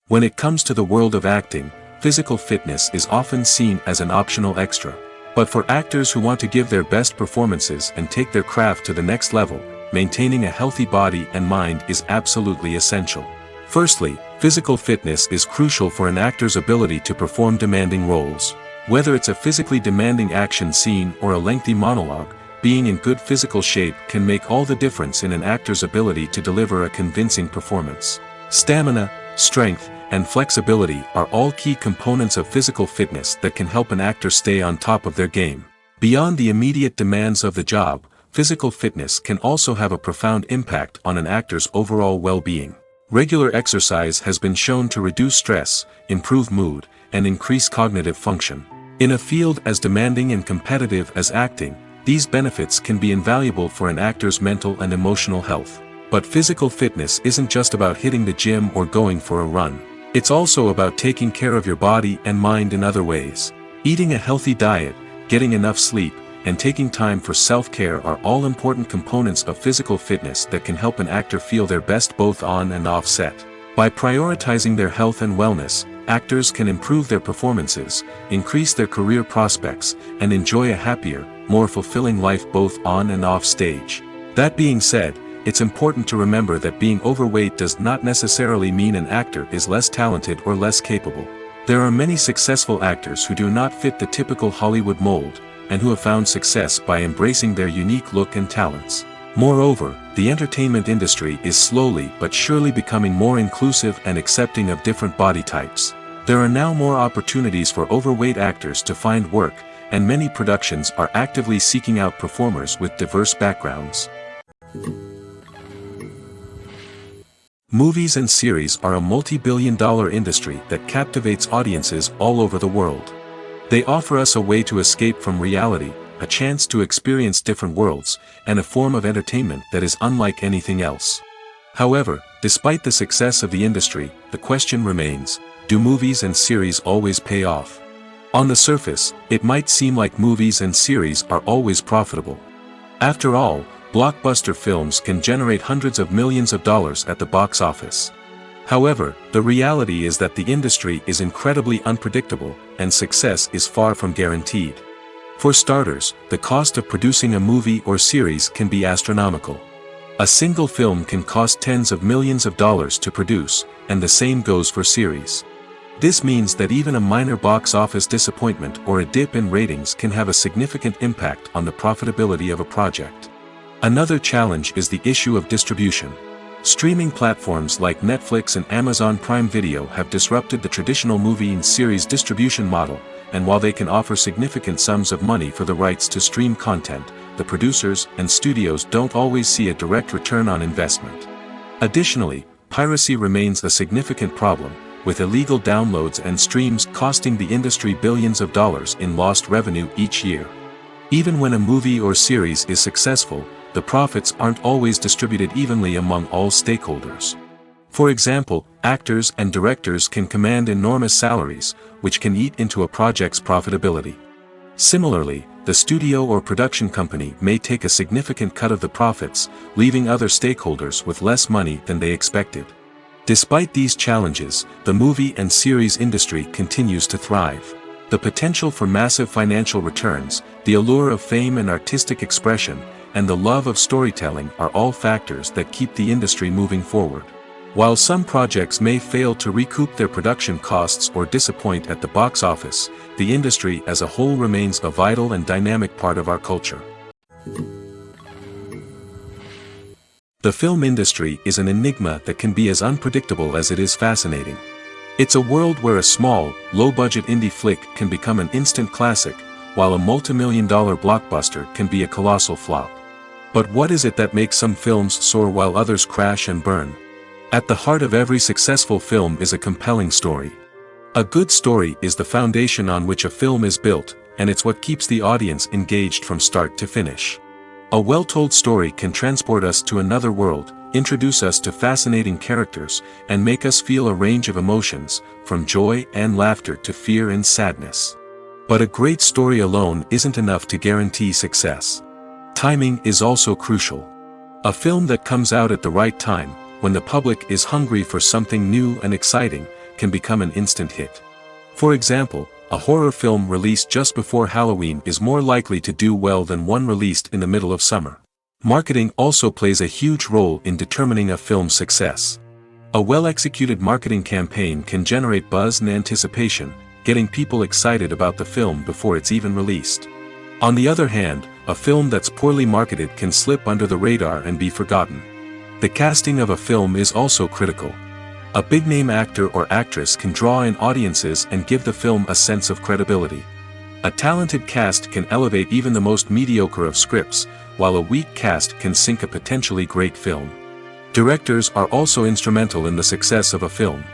A: When it comes to the world of acting, physical fitness is often seen as an optional extra. But for actors who want to give their best performances and take their craft to the next level, maintaining a healthy body and mind is absolutely essential. Firstly, physical fitness is crucial for an actor's ability to perform demanding roles. Whether it's a physically demanding action scene or a lengthy monologue, being in good physical shape can make all the difference in an actor's ability to deliver a convincing performance. Stamina, strength, and flexibility are all key components of physical fitness that can help an actor stay on top of their game. Beyond the immediate demands of the job, physical fitness can also have a profound impact on an actor's overall well-being. Regular exercise has been shown to reduce stress, improve mood, and increase cognitive function. In a field as demanding and competitive as acting, these benefits can be invaluable for an actor's mental and emotional health. But physical fitness isn't just about hitting the gym or going for a run. It's also about taking care of your body and mind in other ways. Eating a healthy diet, getting enough sleep, and taking time for self-care are all important components of physical fitness that can help an actor feel their best both on and off set. By prioritizing their health and wellness, actors can improve their performances, increase their career prospects, and enjoy a happier, more fulfilling life both on and off stage. That being said, it's important to remember that being overweight does not necessarily mean an actor is less talented or less capable. There are many successful actors who do not fit the typical Hollywood mold, and who have found success by embracing their unique look and talents. Moreover, the entertainment industry is slowly but surely becoming more inclusive and accepting of different body types. There are now more opportunities for overweight actors to find work, and many productions are actively seeking out performers with diverse backgrounds. Movies and series are a multi-billion-dollar industry that captivates audiences all over the world. They offer us a way to escape from reality, a chance to experience different worlds, and a form of entertainment that is unlike anything else. However, despite the success of the industry, the question remains, do movies and series always pay off? On the surface, it might seem like movies and series are always profitable. After all, blockbuster films can generate hundreds of millions of dollars at the box office. However, the reality is that the industry is incredibly unpredictable, and success is far from guaranteed. For starters, the cost of producing a movie or series can be astronomical. A single film can cost tens of millions of dollars to produce, and the same goes for series. This means that even a minor box office disappointment or a dip in ratings can have a significant impact on the profitability of a project. Another challenge is the issue of distribution. Streaming platforms like Netflix and Amazon Prime Video have disrupted the traditional movie and series distribution model, and while they can offer significant sums of money for the rights to stream content, the producers and studios don't always see a direct return on investment. Additionally, piracy remains a significant problem, with illegal downloads and streams costing the industry billions of dollars in lost revenue each year. Even when a movie or series is successful, the profits aren't always distributed evenly among all stakeholders. For example, actors and directors can command enormous salaries, which can eat into a project's profitability. Similarly, the studio or production company may take a significant cut of the profits, leaving other stakeholders with less money than they expected. Despite these challenges, the movie and series industry continues to thrive. The potential for massive financial returns, the allure of fame and artistic expression, and the love of storytelling are all factors that keep the industry moving forward. While some projects may fail to recoup their production costs or disappoint at the box office, the industry as a whole remains a vital and dynamic part of our culture. The film industry is an enigma that can be as unpredictable as it is fascinating. It's a world where a small, low-budget indie flick can become an instant classic, while a multi-million-dollar blockbuster can be a colossal flop. But what is it that makes some films soar while others crash and burn? At the heart of every successful film is a compelling story. A good story is the foundation on which a film is built, and it's what keeps the audience engaged from start to finish. A well-told story can transport us to another world, introduce us to fascinating characters, and make us feel a range of emotions, from joy and laughter to fear and sadness. But a great story alone isn't enough to guarantee success. Timing is also crucial. A film that comes out at the right time, when the public is hungry for something new and exciting, can become an instant hit. For example, a horror film released just before Halloween is more likely to do well than one released in the middle of summer. Marketing also plays a huge role in determining a film's success. A well-executed marketing campaign can generate buzz and anticipation, getting people excited about the film before it's even released. On the other hand, a film that's poorly marketed can slip under the radar and be forgotten. The casting of a film is also critical. A big-name actor or actress can draw in audiences and give the film a sense of credibility. A talented cast can elevate even the most mediocre of scripts, while a weak cast can sink a potentially great film. Directors are also instrumental in the success of a film.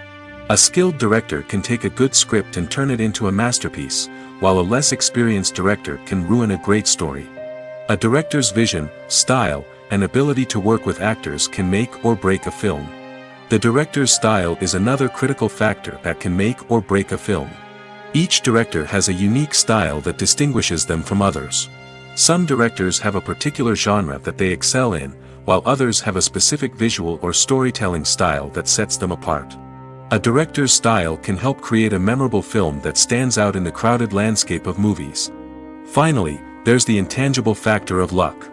A: A skilled director can take a good script and turn it into a masterpiece, while a less experienced director can ruin a great story. A director's vision, style, and ability to work with actors can make or break a film. The director's style is another critical factor that can make or break a film. Each director has a unique style that distinguishes them from others. Some directors have a particular genre that they excel in, while others have a specific visual or storytelling style that sets them apart. A director's style can help create a memorable film that stands out in the crowded landscape of movies. Finally, there's the intangible factor of luck.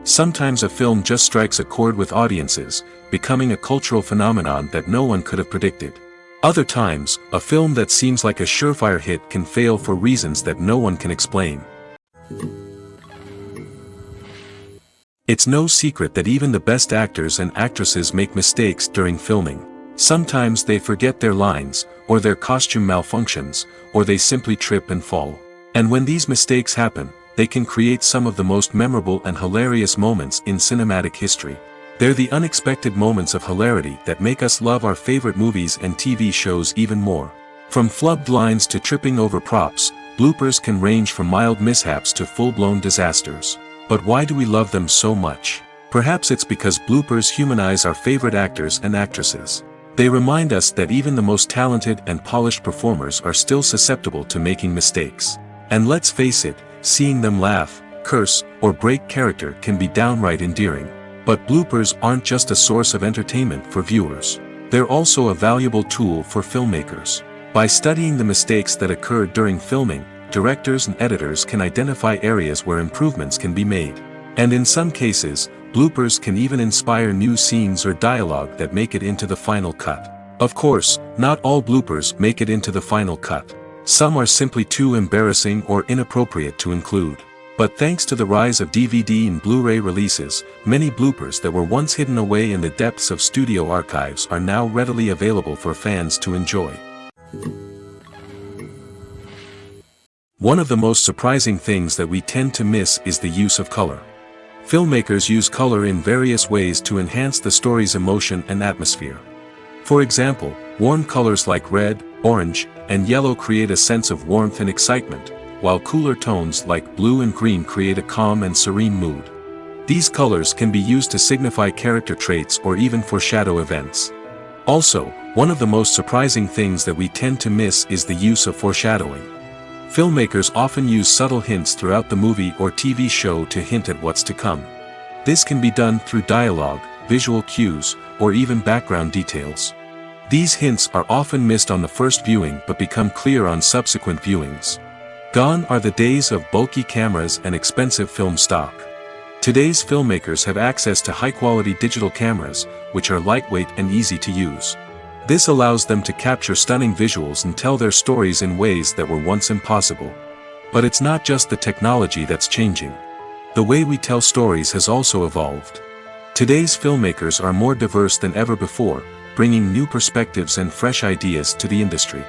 A: Sometimes a film just strikes a chord with audiences, becoming a cultural phenomenon that no one could have predicted. Other times, a film that seems like a surefire hit can fail for reasons that no one can explain. It's no secret that even the best actors and actresses make mistakes during filming. Sometimes they forget their lines, or their costume malfunctions, or they simply trip and fall. And when these mistakes happen, they can create some of the most memorable and hilarious moments in cinematic history. They're the unexpected moments of hilarity that make us love our favorite movies and TV shows even more. From flubbed lines to tripping over props, bloopers can range from mild mishaps to full-blown disasters. But why do we love them so much? Perhaps it's because bloopers humanize our favorite actors and actresses. They remind us that even the most talented and polished performers are still susceptible to making mistakes. And let's face it, seeing them laugh, curse, or break character can be downright endearing. But bloopers aren't just a source of entertainment for viewers. They're also a valuable tool for filmmakers. By studying the mistakes that occurred during filming, directors and editors can identify areas where improvements can be made. And in some cases, bloopers can even inspire new scenes or dialogue that make it into the final cut. Of course, not all bloopers make it into the final cut. Some are simply too embarrassing or inappropriate to include. But thanks to the rise of DVD and Blu-ray releases, many bloopers that were once hidden away in the depths of studio archives are now readily available for fans to enjoy. One of the most surprising things that we tend to miss is the use of color. Filmmakers use color in various ways to enhance the story's emotion and atmosphere. For example, warm colors like red, orange, and yellow create a sense of warmth and excitement, while cooler tones like blue and green create a calm and serene mood. These colors can be used to signify character traits or even foreshadow events. Also, one of the most surprising things that we tend to miss is the use of foreshadowing. Filmmakers often use subtle hints throughout the movie or TV show to hint at what's to come. This can be done through dialogue, visual cues, or even background details. These hints are often missed on the first viewing but become clear on subsequent viewings. Gone are the days of bulky cameras and expensive film stock. Today's filmmakers have access to high-quality digital cameras, which are lightweight and easy to use. This allows them to capture stunning visuals and tell their stories in ways that were once impossible. But it's not just the technology that's changing. The way we tell stories has also evolved. Today's filmmakers are more diverse than ever before, bringing new perspectives and fresh ideas to the industry.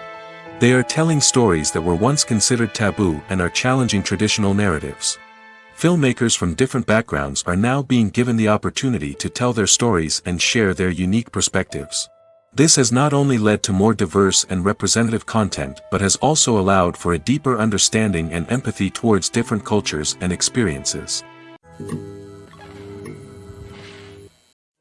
A: They are telling stories that were once considered taboo and are challenging traditional narratives. Filmmakers from different backgrounds are now being given the opportunity to tell their stories and share their unique perspectives. This has not only led to more diverse and representative content but has also allowed for a deeper understanding and empathy towards different cultures and experiences.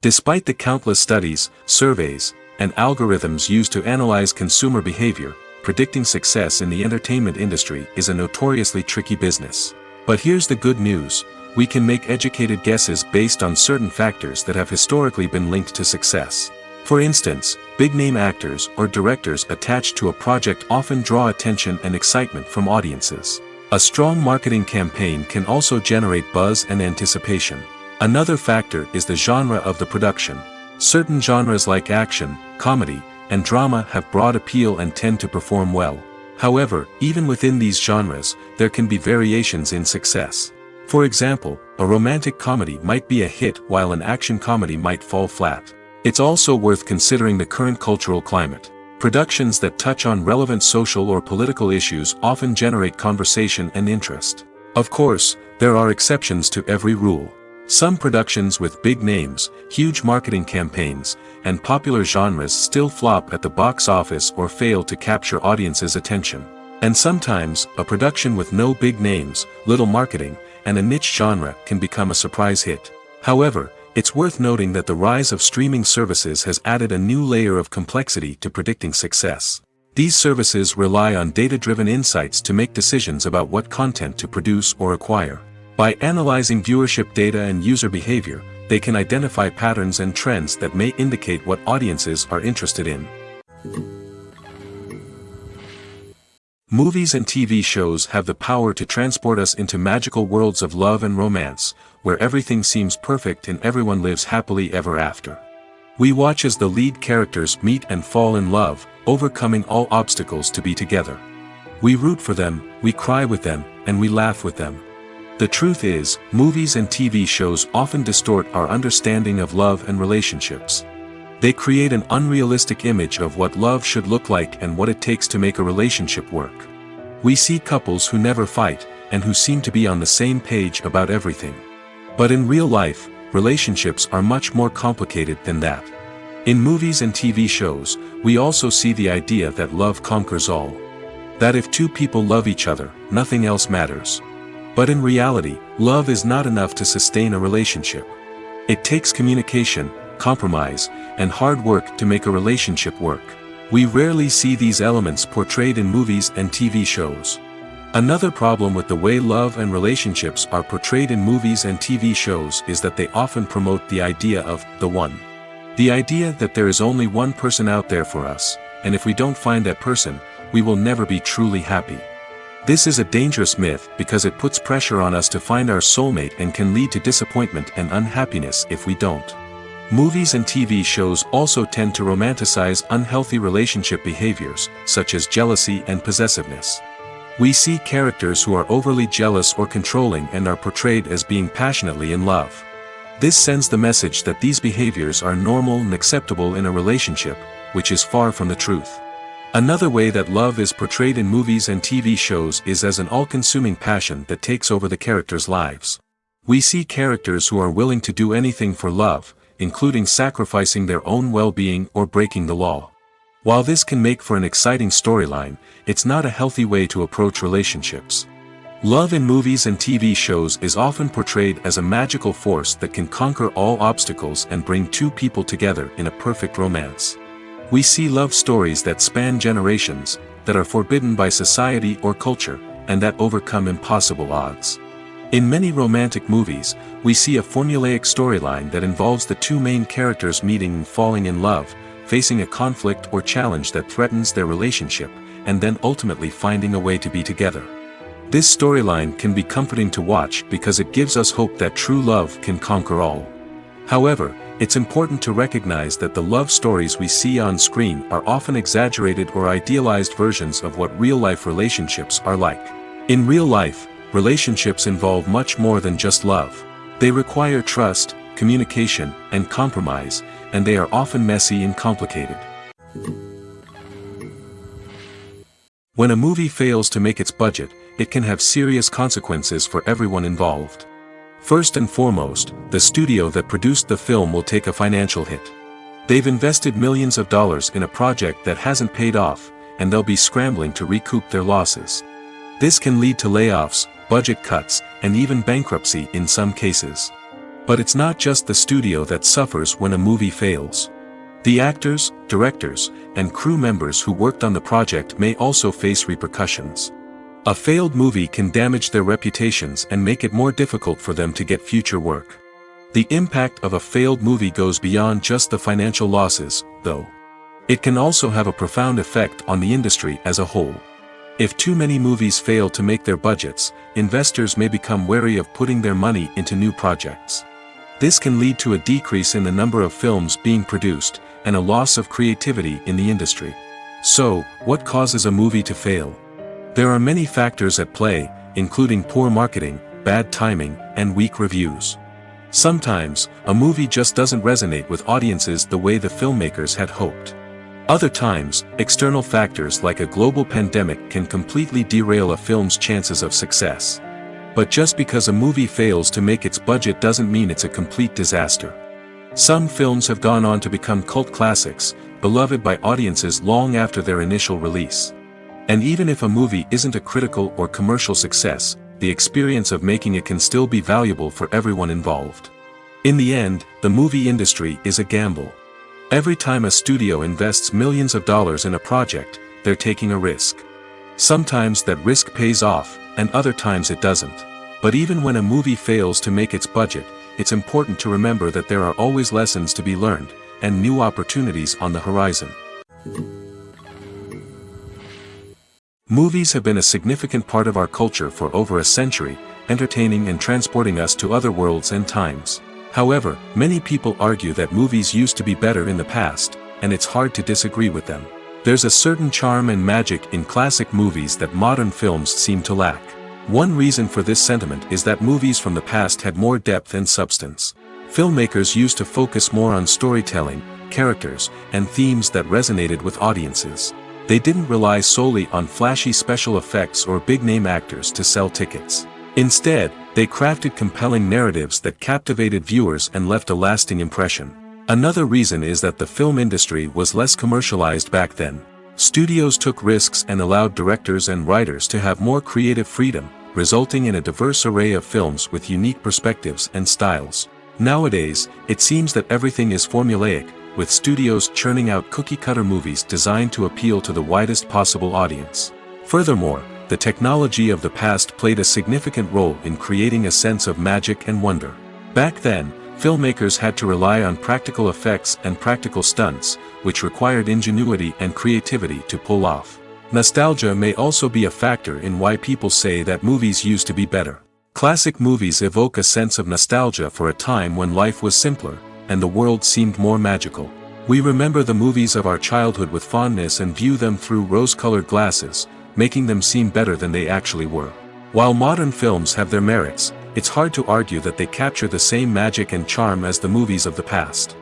A: Despite the countless studies, surveys, and algorithms used to analyze consumer behavior, predicting success in the entertainment industry is a notoriously tricky business. But here's the good news: we can make educated guesses based on certain factors that have historically been linked to success. For instance, big-name actors or directors attached to a project often draw attention and excitement from audiences. A strong marketing campaign can also generate buzz and anticipation. Another factor is the genre of the production. Certain genres like action, comedy, and drama have broad appeal and tend to perform well. However, even within these genres, there can be variations in success. For example, a romantic comedy might be a hit while an action comedy might fall flat. It's also worth considering the current cultural climate. Productions that touch on relevant social or political issues often generate conversation and interest. Of course, there are exceptions to every rule. Some productions with big names, huge marketing campaigns, and popular genres still flop at the box office or fail to capture audiences' attention. And sometimes, a production with no big names, little marketing, and a niche genre can become a surprise hit. However, it's worth noting that the rise of streaming services has added a new layer of complexity to predicting success. These services rely on data-driven insights to make decisions about what content to produce or acquire. By analyzing viewership data and user behavior, they can identify patterns and trends that may indicate what audiences are interested in. Movies and TV shows have the power to transport us into magical worlds of love and romance, where everything seems perfect and everyone lives happily ever after. We watch as the lead characters meet and fall in love, overcoming all obstacles to be together. We root for them, we cry with them, and we laugh with them. The truth is, movies and TV shows often distort our understanding of love and relationships. They create an unrealistic image of what love should look like and what it takes to make a relationship work. We see couples who never fight, and who seem to be on the same page about everything. But in real life, relationships are much more complicated than that. In movies and TV shows, we also see the idea that love conquers all. That if two people love each other, nothing else matters. But in reality, love is not enough to sustain a relationship. It takes communication, compromise, and hard work to make a relationship work. We rarely see these elements portrayed in movies and TV shows. Another problem with the way love and relationships are portrayed in movies and TV shows is that they often promote the idea of the one. The idea that there is only one person out there for us, and if we don't find that person, we will never be truly happy. This is a dangerous myth because it puts pressure on us to find our soulmate and can lead to disappointment and unhappiness if we don't. Movies and TV shows also tend to romanticize unhealthy relationship behaviors, such as jealousy and possessiveness. We see characters who are overly jealous or controlling and are portrayed as being passionately in love. This sends the message that these behaviors are normal and acceptable in a relationship, which is far from the truth. Another way that love is portrayed in movies and TV shows is as an all-consuming passion that takes over the characters' lives. We see characters who are willing to do anything for love, including sacrificing their own well-being or breaking the law. While this can make for an exciting storyline, it's not a healthy way to approach relationships. Love in movies and TV shows is often portrayed as a magical force that can conquer all obstacles and bring two people together in a perfect romance. We see love stories that span generations, that are forbidden by society or culture, and that overcome impossible odds. In many romantic movies, we see a formulaic storyline that involves the two main characters meeting and falling in love, facing a conflict or challenge that threatens their relationship, and then ultimately finding a way to be together. This storyline can be comforting to watch because it gives us hope that true love can conquer all. However, it's important to recognize that the love stories we see on screen are often exaggerated or idealized versions of what real-life relationships are like. In real life, relationships involve much more than just love. They require trust, communication, and compromise, and they are often messy and complicated. When a movie fails to make its budget, it can have serious consequences for everyone involved. First and foremost, the studio that produced the film will take a financial hit. They've invested millions of dollars in a project that hasn't paid off, and they'll be scrambling to recoup their losses. This can lead to layoffs, budget cuts, and even bankruptcy in some cases. But it's not just the studio that suffers when a movie fails. The actors, directors, and crew members who worked on the project may also face repercussions. A failed movie can damage their reputations and make it more difficult for them to get future work. The impact of a failed movie goes beyond just the financial losses, though. It can also have a profound effect on the industry as a whole. If too many movies fail to make their budgets, investors may become wary of putting their money into new projects. This can lead to a decrease in the number of films being produced, and a loss of creativity in the industry. So, what causes a movie to fail? There are many factors at play, including poor marketing, bad timing, and weak reviews. Sometimes, a movie just doesn't resonate with audiences the way the filmmakers had hoped. Other times, external factors like a global pandemic can completely derail a film's chances of success. But just because a movie fails to make its budget doesn't mean it's a complete disaster. Some films have gone on to become cult classics, beloved by audiences long after their initial release. And even if a movie isn't a critical or commercial success, the experience of making it can still be valuable for everyone involved. In the end, the movie industry is a gamble. Every time a studio invests millions of dollars in a project, they're taking a risk. Sometimes that risk pays off, and other times it doesn't. But even when a movie fails to make its budget, it's important to remember that there are always lessons to be learned, and new opportunities on the horizon. Movies have been a significant part of our culture for over a century, entertaining and transporting us to other worlds and times. However, many people argue that movies used to be better in the past, and it's hard to disagree with them. There's a certain charm and magic in classic movies that modern films seem to lack. One reason for this sentiment is that movies from the past had more depth and substance. Filmmakers used to focus more on storytelling, characters, and themes that resonated with audiences. They didn't rely solely on flashy special effects or big-name actors to sell tickets. Instead, they crafted compelling narratives that captivated viewers and left a lasting impression. Another reason is that the film industry was less commercialized back then. Studios took risks and allowed directors and writers to have more creative freedom, resulting in a diverse array of films with unique perspectives and styles. Nowadays, it seems that everything is formulaic, with studios churning out cookie-cutter movies designed to appeal to the widest possible audience. Furthermore, the technology of the past played a significant role in creating a sense of magic and wonder. Back then, filmmakers had to rely on practical effects and practical stunts, which required ingenuity and creativity to pull off. Nostalgia may also be a factor in why people say that movies used to be better. Classic movies evoke a sense of nostalgia for a time when life was simpler, and the world seemed more magical. We remember the movies of our childhood with fondness and view them through rose-colored glasses, making them seem better than they actually were. While modern films have their merits, it's hard to argue that they capture the same magic and charm as the movies of the past.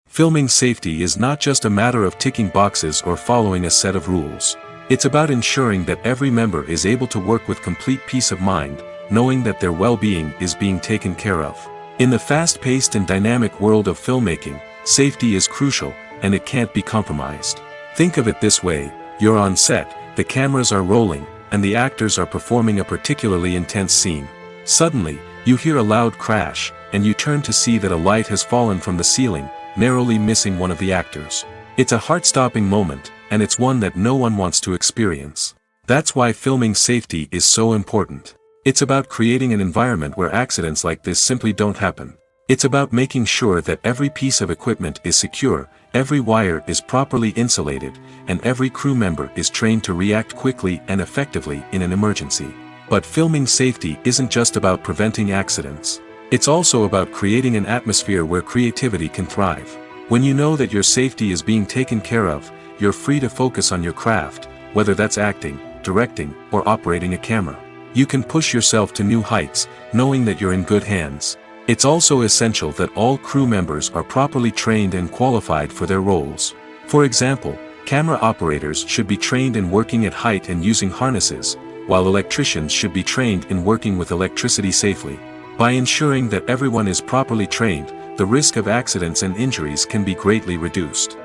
A: Filming safety is not just a matter of ticking boxes or following a set of rules. It's about ensuring that every member is able to work with complete peace of mind, knowing that their well-being is being taken care of. In the fast-paced and dynamic world of filmmaking, safety is crucial, and it can't be compromised. Think of it this way: you're on set, the cameras are rolling, and the actors are performing a particularly intense scene. Suddenly, you hear a loud crash, and you turn to see that a light has fallen from the ceiling, narrowly missing one of the actors. It's a heart-stopping moment, and it's one that no one wants to experience. That's why filming safety is so important. It's about creating an environment where accidents like this simply don't happen. It's about making sure that every piece of equipment is secure, every wire is properly insulated, and every crew member is trained to react quickly and effectively in an emergency. But filming safety isn't just about preventing accidents. It's also about creating an atmosphere where creativity can thrive. When you know that your safety is being taken care of, you're free to focus on your craft, whether that's acting, directing, or operating a camera. You can push yourself to new heights, knowing that you're in good hands. It's also essential that all crew members are properly trained and qualified for their roles. For example, camera operators should be trained in working at height and using harnesses, while electricians should be trained in working with electricity safely. By ensuring that everyone is properly trained, the risk of accidents and injuries can be greatly reduced.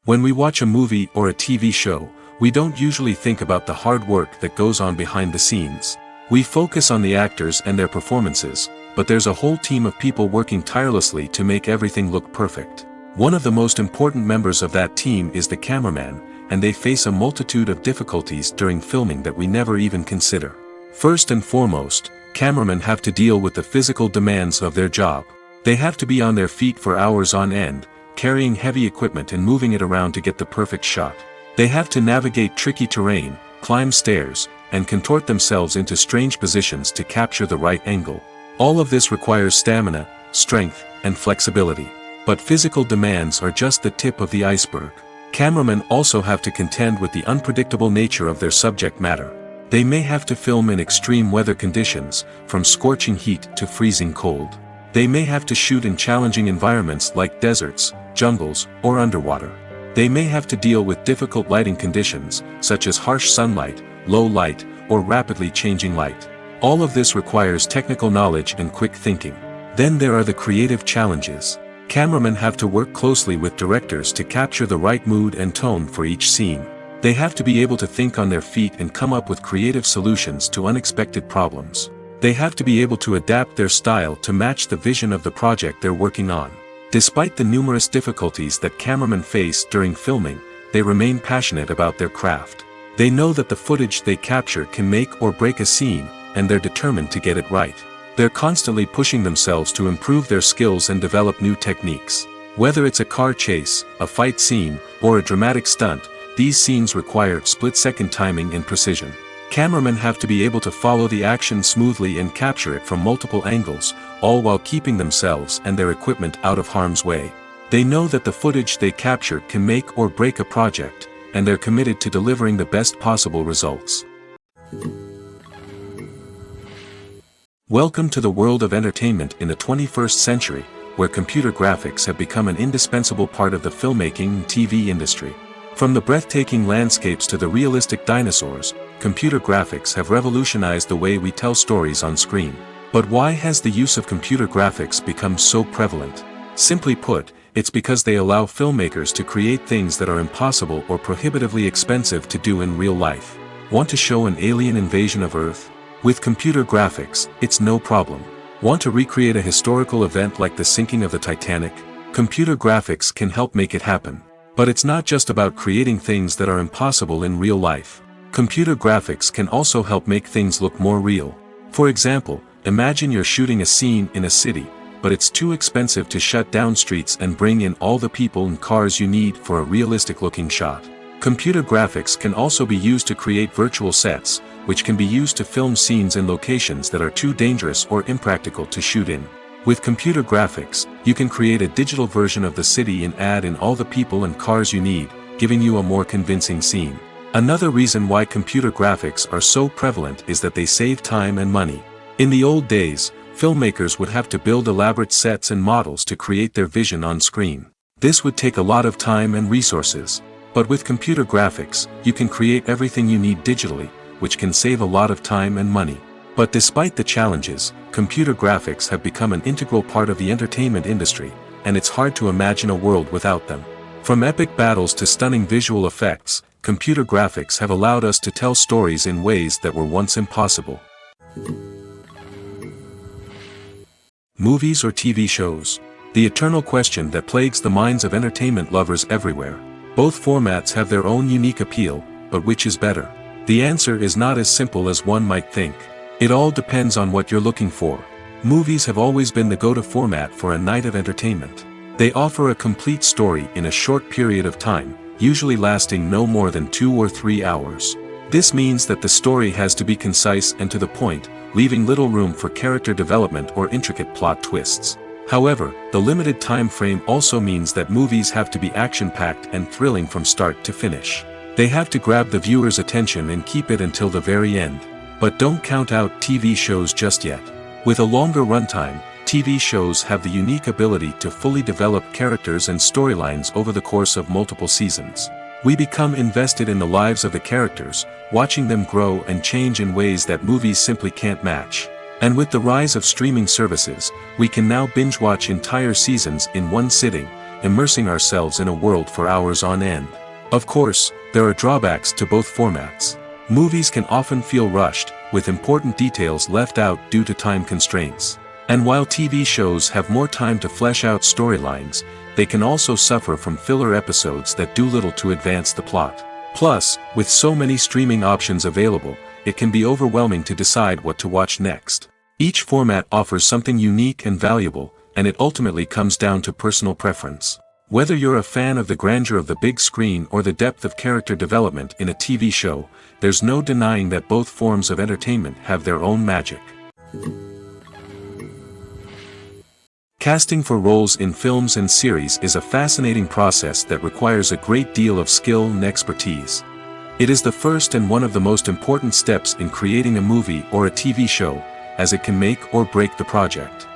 A: When we watch a movie or a TV show, We don't usually think about the hard work that goes on behind the scenes. We focus on the actors and their performances, but there's a whole team of people working tirelessly to make everything look perfect. One of the most important members of that team is the cameraman, and they face a multitude of difficulties during filming that we never even consider. First and foremost, cameramen have to deal with the physical demands of their job. They have to be on their feet for hours on end, carrying heavy equipment and moving it around to get the perfect shot. They have to navigate tricky terrain, climb stairs, and contort themselves into strange positions to capture the right angle. All of this requires stamina, strength, and flexibility. But physical demands are just the tip of the iceberg. Cameramen also have to contend with the unpredictable nature of their subject matter. They may have to film in extreme weather conditions, from scorching heat to freezing cold. They may have to shoot in challenging environments like deserts, jungles, or underwater. They may have to deal with difficult lighting conditions, such as harsh sunlight, low light, or rapidly changing light. All of this requires technical knowledge and quick thinking. Then there are the creative challenges. Cameramen have to work closely with directors to capture the right mood and tone for each scene. They have to be able to think on their feet and come up with creative solutions to unexpected problems. They have to be able to adapt their style to match the vision of the project they're working on. Despite the numerous difficulties that cameramen face during filming, they remain passionate about their craft. They know that the footage they capture can make or break a scene, and they're determined to get it right. They're constantly pushing themselves to improve their skills and develop new techniques. Whether it's a car chase, a fight scene, or a dramatic stunt, these scenes require split-second timing and precision. Cameramen have to be able to follow the action smoothly and capture it from multiple angles, all while keeping themselves and their equipment out of harm's way. They know that the footage they capture can make or break a project, and they're committed to delivering the best possible results. Welcome to the world of entertainment in the 21st century, where computer graphics have become an indispensable part of the filmmaking and TV industry. From the breathtaking landscapes to the realistic dinosaurs, computer graphics have revolutionized the way we tell stories on screen. But why has the use of computer graphics become so prevalent? Simply put, it's because they allow filmmakers to create things that are impossible or prohibitively expensive to do in real life. Want to show an alien invasion of Earth? With computer graphics, it's no problem. Want to recreate a historical event like the sinking of the Titanic? Computer graphics can help make it happen. But it's not just about creating things that are impossible in real life. Computer graphics can also help make things look more real. For example, imagine you're shooting a scene in a city, but it's too expensive to shut down streets and bring in all the people and cars you need for a realistic-looking shot. Computer graphics can also be used to create virtual sets, which can be used to film scenes in locations that are too dangerous or impractical to shoot in. With computer graphics, you can create a digital version of the city and add in all the people and cars you need, giving you a more convincing scene. Another reason why computer graphics are so prevalent is that they save time and money. In the old days, filmmakers would have to build elaborate sets and models to create their vision on screen. This would take a lot of time and resources. But with computer graphics, you can create everything you need digitally, which can save a lot of time and money. But despite the challenges, computer graphics have become an integral part of the entertainment industry, and it's hard to imagine a world without them. From epic battles to stunning visual effects, computer graphics have allowed us to tell stories in ways that were once impossible. Movies or TV shows? The eternal question that plagues the minds of entertainment lovers everywhere. Both formats have their own unique appeal, but which is better? The answer is not as simple as one might think. It all depends on what you're looking for. Movies have always been the go-to format for a night of entertainment. They offer a complete story in a short period of time, usually lasting no more than 2 or 3 hours. This means that the story has to be concise and to the point, leaving little room for character development or intricate plot twists. However, the limited time frame also means that movies have to be action-packed and thrilling from start to finish. They have to grab the viewer's attention and keep it until the very end. But don't count out TV shows just yet. With a longer runtime, TV shows have the unique ability to fully develop characters and storylines over the course of multiple seasons. We become invested in the lives of the characters, watching them grow and change in ways that movies simply can't match. And with the rise of streaming services, we can now binge-watch entire seasons in one sitting, immersing ourselves in a world for hours on end. Of course, there are drawbacks to both formats. Movies can often feel rushed, with important details left out due to time constraints. And while TV shows have more time to flesh out storylines, they can also suffer from filler episodes that do little to advance the plot. Plus, with so many streaming options available, it can be overwhelming to decide what to watch next. Each format offers something unique and valuable, and it ultimately comes down to personal preference. Whether you're a fan of the grandeur of the big screen or the depth of character development in a TV show, there's no denying that both forms of entertainment have their own magic. Casting for roles in films and series is a fascinating process that requires a great deal of skill and expertise. It is the first and one of the most important steps in creating a movie or a TV show, as it can make or break the project.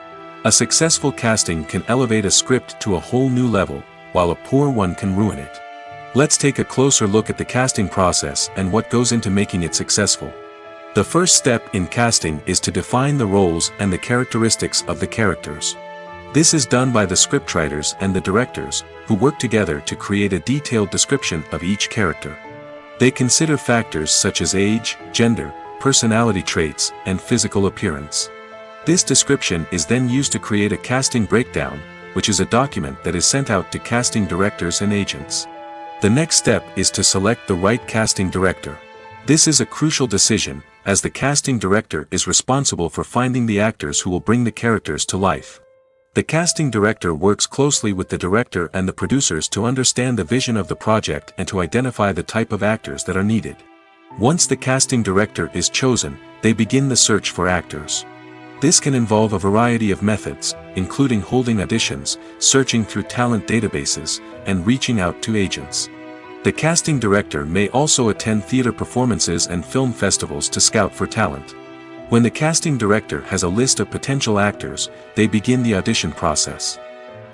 A: A successful casting can elevate a script to a whole new level, while a poor one can ruin it. Let's take a closer look at the casting process and what goes into making it successful. The first step in casting is to define the roles and the characteristics of the characters. This is done by the scriptwriters and the directors, who work together to create a detailed description of each character. They consider factors such as age, gender, personality traits, and physical appearance. This description is then used to create a casting breakdown, which is a document that is sent out to casting directors and agents. The next step is to select the right casting director. This is a crucial decision, as the casting director is responsible for finding the actors who will bring the characters to life. The casting director works closely with the director and the producers to understand the vision of the project and to identify the type of actors that are needed. Once the casting director is chosen, they begin the search for actors. This can involve a variety of methods, including holding auditions, searching through talent databases, and reaching out to agents. The casting director may also attend theater performances and film festivals to scout for talent. When the casting director has a list of potential actors, they begin the audition process.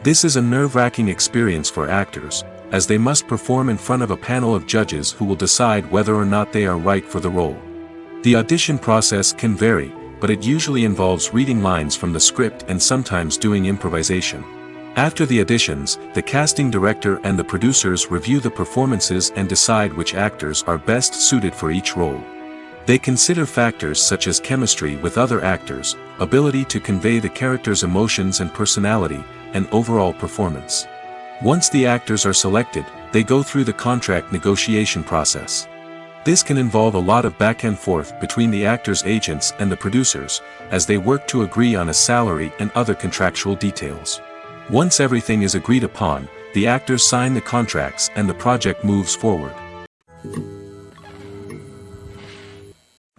A: This is a nerve-wracking experience for actors, as they must perform in front of a panel of judges who will decide whether or not they are right for the role. The audition process can vary, but it usually involves reading lines from the script and sometimes doing improvisation. After the auditions, the casting director and the producers review the performances and decide which actors are best suited for each role. They consider factors such as chemistry with other actors, ability to convey the character's emotions and personality, and overall performance. Once the actors are selected, they go through the contract negotiation process. This can involve a lot of back and forth between the actors' agents and the producers, as they work to agree on a salary and other contractual details. Once everything is agreed upon, the actors sign the contracts and the project moves forward.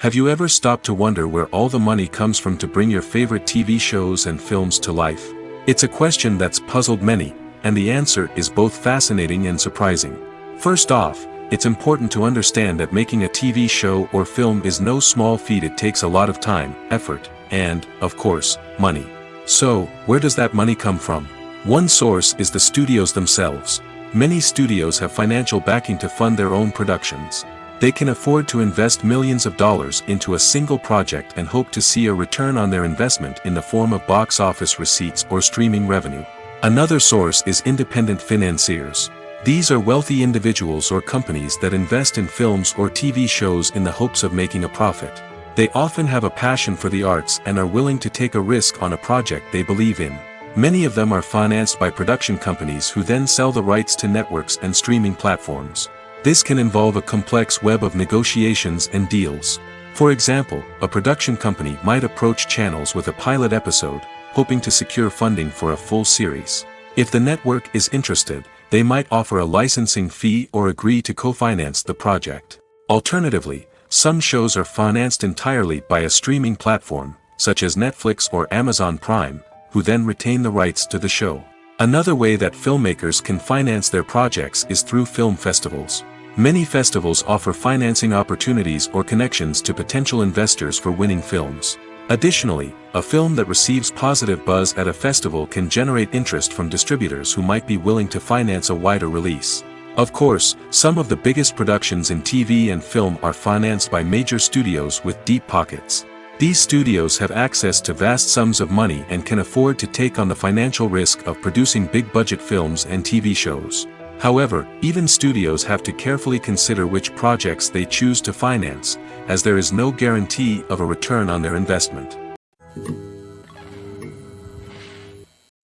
A: Have you ever stopped to wonder where all the money comes from to bring your favorite TV shows and films to life? It's a question that's puzzled many, and the answer is both fascinating and surprising. First off, it's important to understand that making a TV show or film is no small feat. It takes a lot of time, effort, and, of course, money. So, where does that money come from? One source is the studios themselves. Many studios have financial backing to fund their own productions. They can afford to invest millions of dollars into a single project and hope to see a return on their investment in the form of box office receipts or streaming revenue. Another source is independent financiers. These are wealthy individuals or companies that invest in films or TV shows in the hopes of making a profit. They often have a passion for the arts and are willing to take a risk on a project they believe in. Many of them are financed by production companies who then sell the rights to networks and streaming platforms. This can involve a complex web of negotiations and deals. For example, a production company might approach channels with a pilot episode, hoping to secure funding for a full series. If the network is interested, they might offer a licensing fee or agree to co-finance the project. Alternatively, some shows are financed entirely by a streaming platform, such as Netflix or Amazon Prime, who then retain the rights to the show. Another way that filmmakers can finance their projects is through film festivals. Many festivals offer financing opportunities or connections to potential investors for winning films. Additionally, a film that receives positive buzz at a festival can generate interest from distributors who might be willing to finance a wider release. Of course, some of the biggest productions in TV and film are financed by major studios with deep pockets. These studios have access to vast sums of money and can afford to take on the financial risk of producing big-budget films and TV shows. However, even studios have to carefully consider which projects they choose to finance, as there is no guarantee of a return on their investment.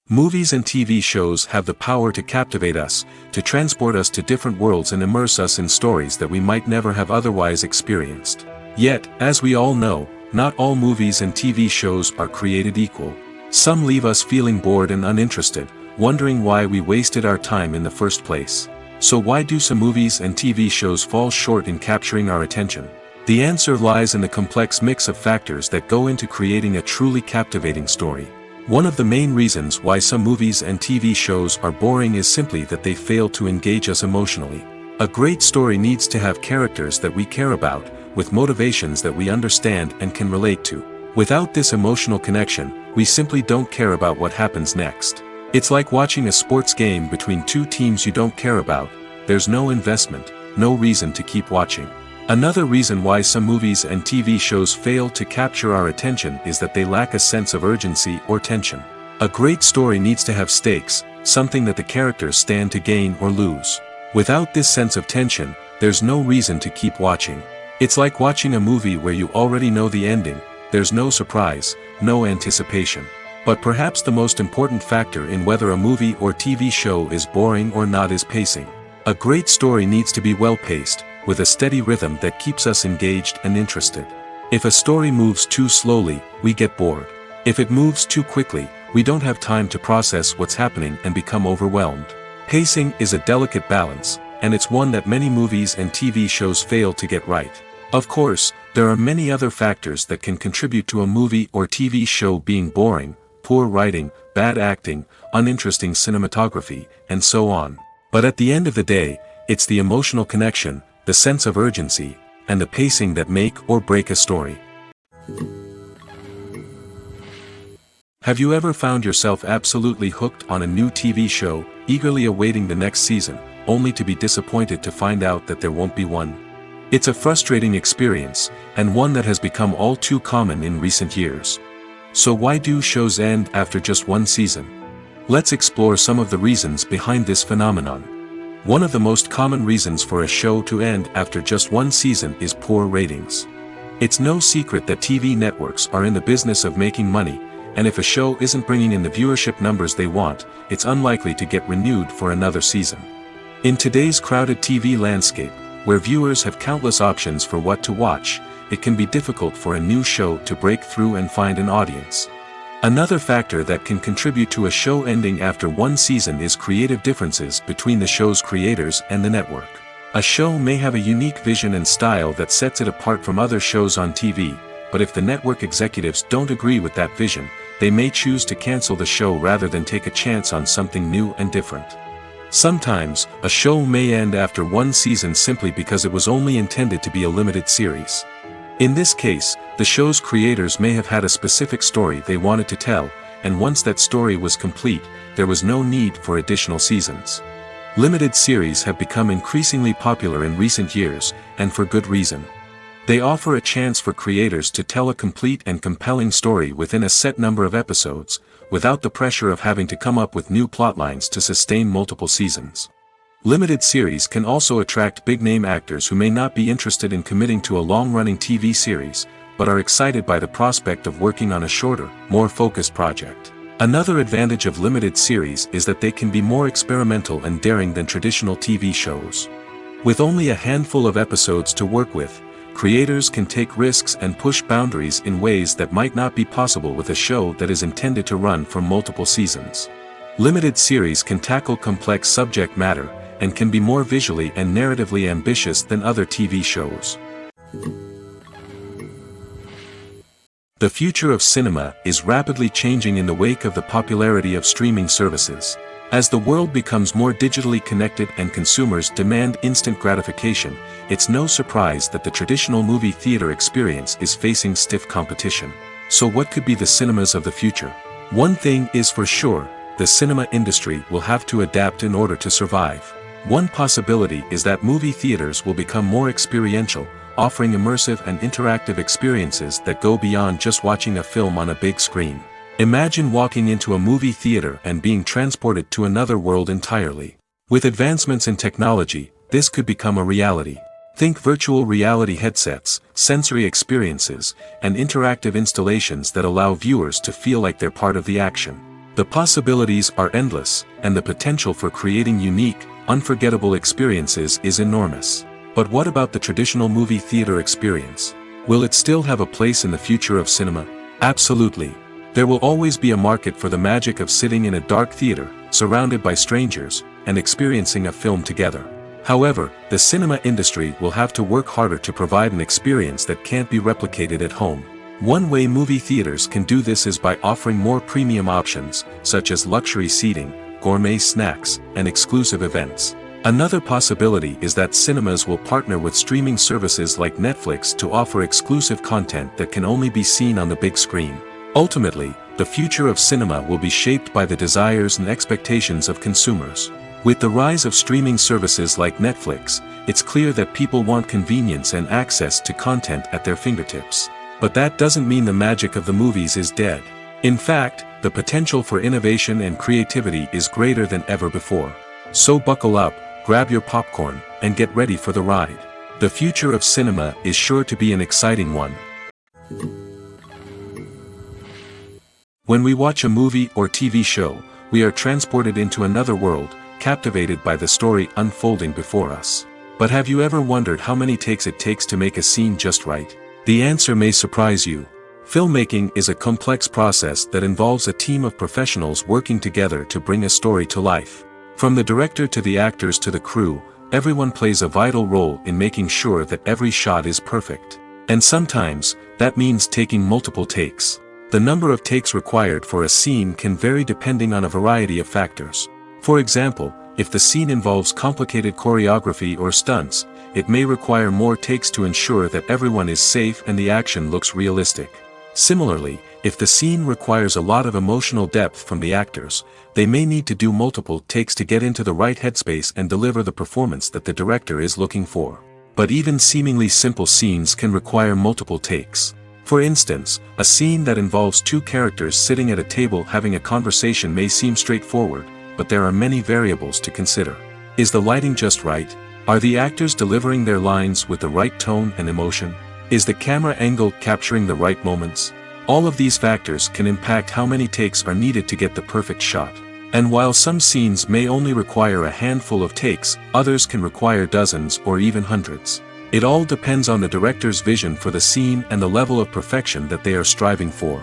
A: Movies and TV shows have the power to captivate us, to transport us to different worlds and immerse us in stories that we might never have otherwise experienced. Yet, as we all know, not all movies and TV shows are created equal. Some leave us feeling bored and uninterested, wondering why we wasted our time in the first place. So why do some movies and TV shows fall short in capturing our attention? The answer lies in the complex mix of factors that go into creating a truly captivating story. One of the main reasons why some movies and TV shows are boring is simply that they fail to engage us emotionally. A great story needs to have characters that we care about, with motivations that we understand and can relate to. Without this emotional connection, we simply don't care about what happens next. It's like watching a sports game between two teams you don't care about. There's no investment, no reason to keep watching. Another reason why some movies and TV shows fail to capture our attention is that they lack a sense of urgency or tension. A great story needs to have stakes, something that the characters stand to gain or lose. Without this sense of tension, there's no reason to keep watching. It's like watching a movie where you already know the ending. There's no surprise, no anticipation. But perhaps the most important factor in whether a movie or TV show is boring or not is pacing. A great story needs to be well-paced, with a steady rhythm that keeps us engaged and interested. If a story moves too slowly, we get bored. If it moves too quickly, we don't have time to process what's happening and become overwhelmed. Pacing is a delicate balance, and it's one that many movies and TV shows fail to get right. Of course, there are many other factors that can contribute to a movie or TV show being boring: poor writing, bad acting, uninteresting cinematography, and so on. But at the end of the day, it's the emotional connection, the sense of urgency, and the pacing that make or break a story. Have you ever found yourself absolutely hooked on a new TV show, eagerly awaiting the next season, only to be disappointed to find out that there won't be one? It's a frustrating experience, and one that has become all too common in recent years. So why do shows end after just one season? Let's explore some of the reasons behind this phenomenon. One of the most common reasons for a show to end after just one season is poor ratings. It's no secret that TV networks are in the business of making money, and if a show isn't bringing in the viewership numbers they want, it's unlikely to get renewed for another season. In today's crowded TV landscape, where viewers have countless options for what to watch, it can be difficult for a new show to break through and find an audience. Another factor that can contribute to a show ending after one season is creative differences between the show's creators and the network. A show may have a unique vision and style that sets it apart from other shows on TV, but if the network executives don't agree with that vision, they may choose to cancel the show rather than take a chance on something new and different. Sometimes, a show may end after one season simply because it was only intended to be a limited series. In this case, the show's creators may have had a specific story they wanted to tell, and once that story was complete, there was no need for additional seasons. Limited series have become increasingly popular in recent years, and for good reason. They offer a chance for creators to tell a complete and compelling story within a set number of episodes, without the pressure of having to come up with new plotlines to sustain multiple seasons. Limited series can also attract big-name actors who may not be interested in committing to a long-running TV series, but are excited by the prospect of working on a shorter, more focused project. Another advantage of limited series is that they can be more experimental and daring than traditional TV shows. With only a handful of episodes to work with, creators can take risks and push boundaries in ways that might not be possible with a show that is intended to run for multiple seasons. Limited series can tackle complex subject matter, and can be more visually and narratively ambitious than other TV shows. The future of cinema is rapidly changing in the wake of the popularity of streaming services. As the world becomes more digitally connected and consumers demand instant gratification, it's no surprise that the traditional movie theater experience is facing stiff competition. So what could be the cinemas of the future? One thing is for sure, the cinema industry will have to adapt in order to survive. One possibility is that movie theaters will become more experiential, offering immersive and interactive experiences that go beyond just watching a film on a big screen. Imagine walking into a movie theater and being transported to another world entirely. With advancements in technology, this could become a reality. Think virtual reality headsets, sensory experiences, and interactive installations that allow viewers to feel like they're part of the action. The possibilities are endless, and the potential for creating unique, unforgettable experiences is enormous. But what about the traditional movie theater experience? Will it still have a place in the future of cinema? Absolutely. There will always be a market for the magic of sitting in a dark theater, surrounded by strangers, and experiencing a film together. However, the cinema industry will have to work harder to provide an experience that can't be replicated at home. One way movie theaters can do this is by offering more premium options, such as luxury seating, gourmet snacks, and exclusive events. Another possibility is that cinemas will partner with streaming services like Netflix to offer exclusive content that can only be seen on the big screen. Ultimately, the future of cinema will be shaped by the desires and expectations of consumers. With the rise of streaming services like Netflix, it's clear that people want convenience and access to content at their fingertips. But that doesn't mean the magic of the movies is dead. In fact, the potential for innovation and creativity is greater than ever before. So buckle up, grab your popcorn, and get ready for the ride. The future of cinema is sure to be an exciting one. When we watch a movie or TV show, we are transported into another world, captivated by the story unfolding before us. But have you ever wondered how many takes it takes to make a scene just right? The answer may surprise you. Filmmaking is a complex process that involves a team of professionals working together to bring a story to life. From the director to the actors to the crew, everyone plays a vital role in making sure that every shot is perfect. And sometimes, that means taking multiple takes. The number of takes required for a scene can vary depending on a variety of factors. For example, if the scene involves complicated choreography or stunts, it may require more takes to ensure that everyone is safe and the action looks realistic. Similarly, if the scene requires a lot of emotional depth from the actors, they may need to do multiple takes to get into the right headspace and deliver the performance that the director is looking for. But even seemingly simple scenes can require multiple takes. For instance, a scene that involves two characters sitting at a table having a conversation may seem straightforward, but there are many variables to consider. Is the lighting just right? Are the actors delivering their lines with the right tone and emotion? Is the camera angle capturing the right moments? All of these factors can impact how many takes are needed to get the perfect shot. And while some scenes may only require a handful of takes, others can require dozens or even hundreds. It all depends on the director's vision for the scene and the level of perfection that they are striving for.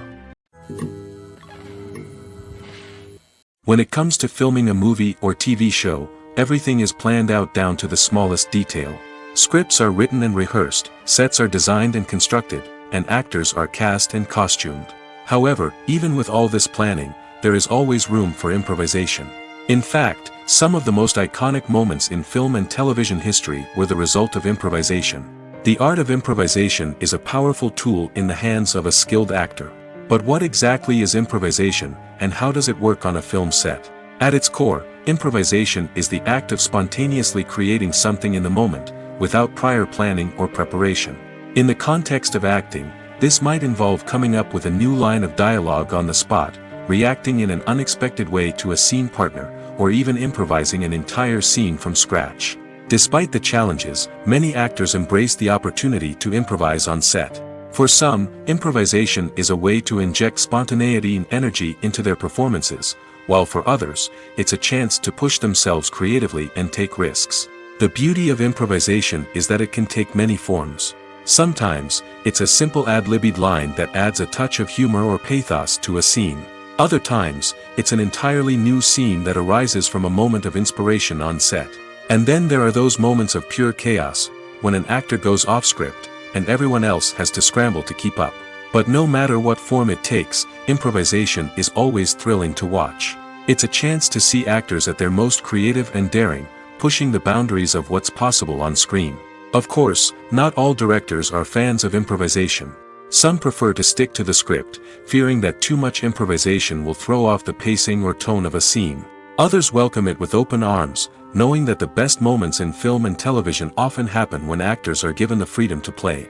A: When it comes to filming a movie or TV show, everything is planned out down to the smallest detail. Scripts are written and rehearsed, sets are designed and constructed, and actors are cast and costumed. However, even with all this planning, there is always room for improvisation. In fact, some of the most iconic moments in film and television history were the result of improvisation. The art of improvisation is a powerful tool in the hands of a skilled actor. But what exactly is improvisation, and how does it work on a film set? At its core, improvisation is the act of spontaneously creating something in the moment, without prior planning or preparation. In the context of acting, this might involve coming up with a new line of dialogue on the spot, reacting in an unexpected way to a scene partner, or even improvising an entire scene from scratch. Despite the challenges, many actors embrace the opportunity to improvise on set. For some, improvisation is a way to inject spontaneity and energy into their performances, while for others, it's a chance to push themselves creatively and take risks. The beauty of improvisation is that it can take many forms. Sometimes, it's a simple ad-libbed line that adds a touch of humor or pathos to a scene. Other times, it's an entirely new scene that arises from a moment of inspiration on set. And then there are those moments of pure chaos, when an actor goes off script, and everyone else has to scramble to keep up. But no matter what form it takes, improvisation is always thrilling to watch. It's a chance to see actors at their most creative and daring, pushing the boundaries of what's possible on screen. Of course, not all directors are fans of improvisation. Some prefer to stick to the script, fearing that too much improvisation will throw off the pacing or tone of a scene. Others welcome it with open arms, knowing that the best moments in film and television often happen when actors are given the freedom to play.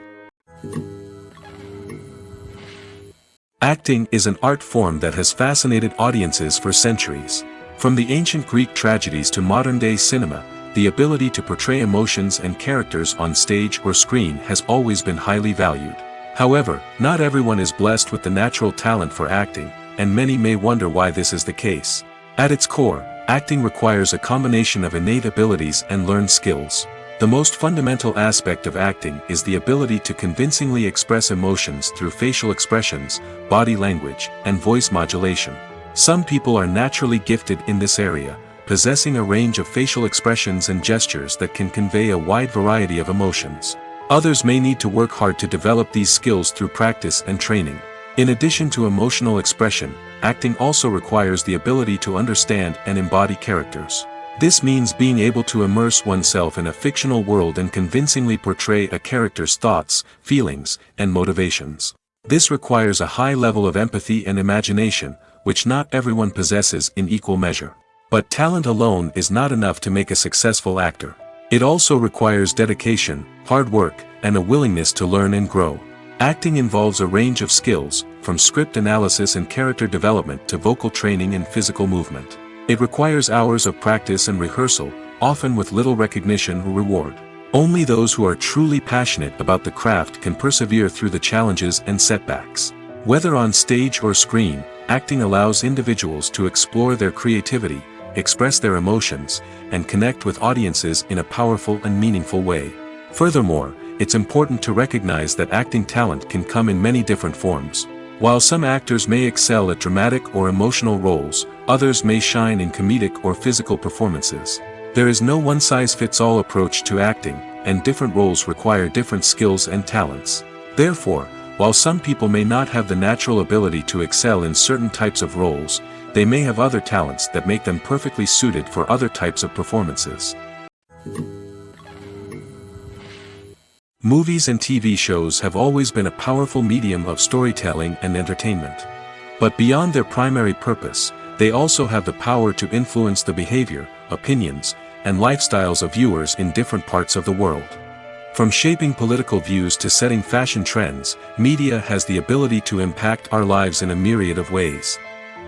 A: Acting is an art form that has fascinated audiences for centuries. From the ancient Greek tragedies to modern-day cinema, the ability to portray emotions and characters on stage or screen has always been highly valued. However, not everyone is blessed with the natural talent for acting, and many may wonder why this is the case. At its core, acting requires a combination of innate abilities and learned skills. The most fundamental aspect of acting is the ability to convincingly express emotions through facial expressions, body language, and voice modulation. Some people are naturally gifted in this area, possessing a range of facial expressions and gestures that can convey a wide variety of emotions. Others may need to work hard to develop these skills through practice and training. In addition to emotional expression, acting also requires the ability to understand and embody characters. This means being able to immerse oneself in a fictional world and convincingly portray a character's thoughts, feelings, and motivations. This requires a high level of empathy and imagination, which not everyone possesses in equal measure. But talent alone is not enough to make a successful actor. It also requires dedication, hard work, and a willingness to learn and grow. Acting involves a range of skills, from script analysis and character development to vocal training and physical movement. It requires hours of practice and rehearsal, often with little recognition or reward. Only those who are truly passionate about the craft can persevere through the challenges and setbacks. Whether on stage or screen, acting allows individuals to explore their creativity, express their emotions, and connect with audiences in a powerful and meaningful way. Furthermore, it's important to recognize that acting talent can come in many different forms. While some actors may excel at dramatic or emotional roles, others may shine in comedic or physical performances. There is no one-size-fits-all approach to acting, and different roles require different skills and talents. Therefore, while some people may not have the natural ability to excel in certain types of roles, they may have other talents that make them perfectly suited for other types of performances. Movies and TV shows have always been a powerful medium of storytelling and entertainment. But beyond their primary purpose, they also have the power to influence the behavior, opinions, and lifestyles of viewers in different parts of the world. From shaping political views to setting fashion trends, media has the ability to impact our lives in a myriad of ways.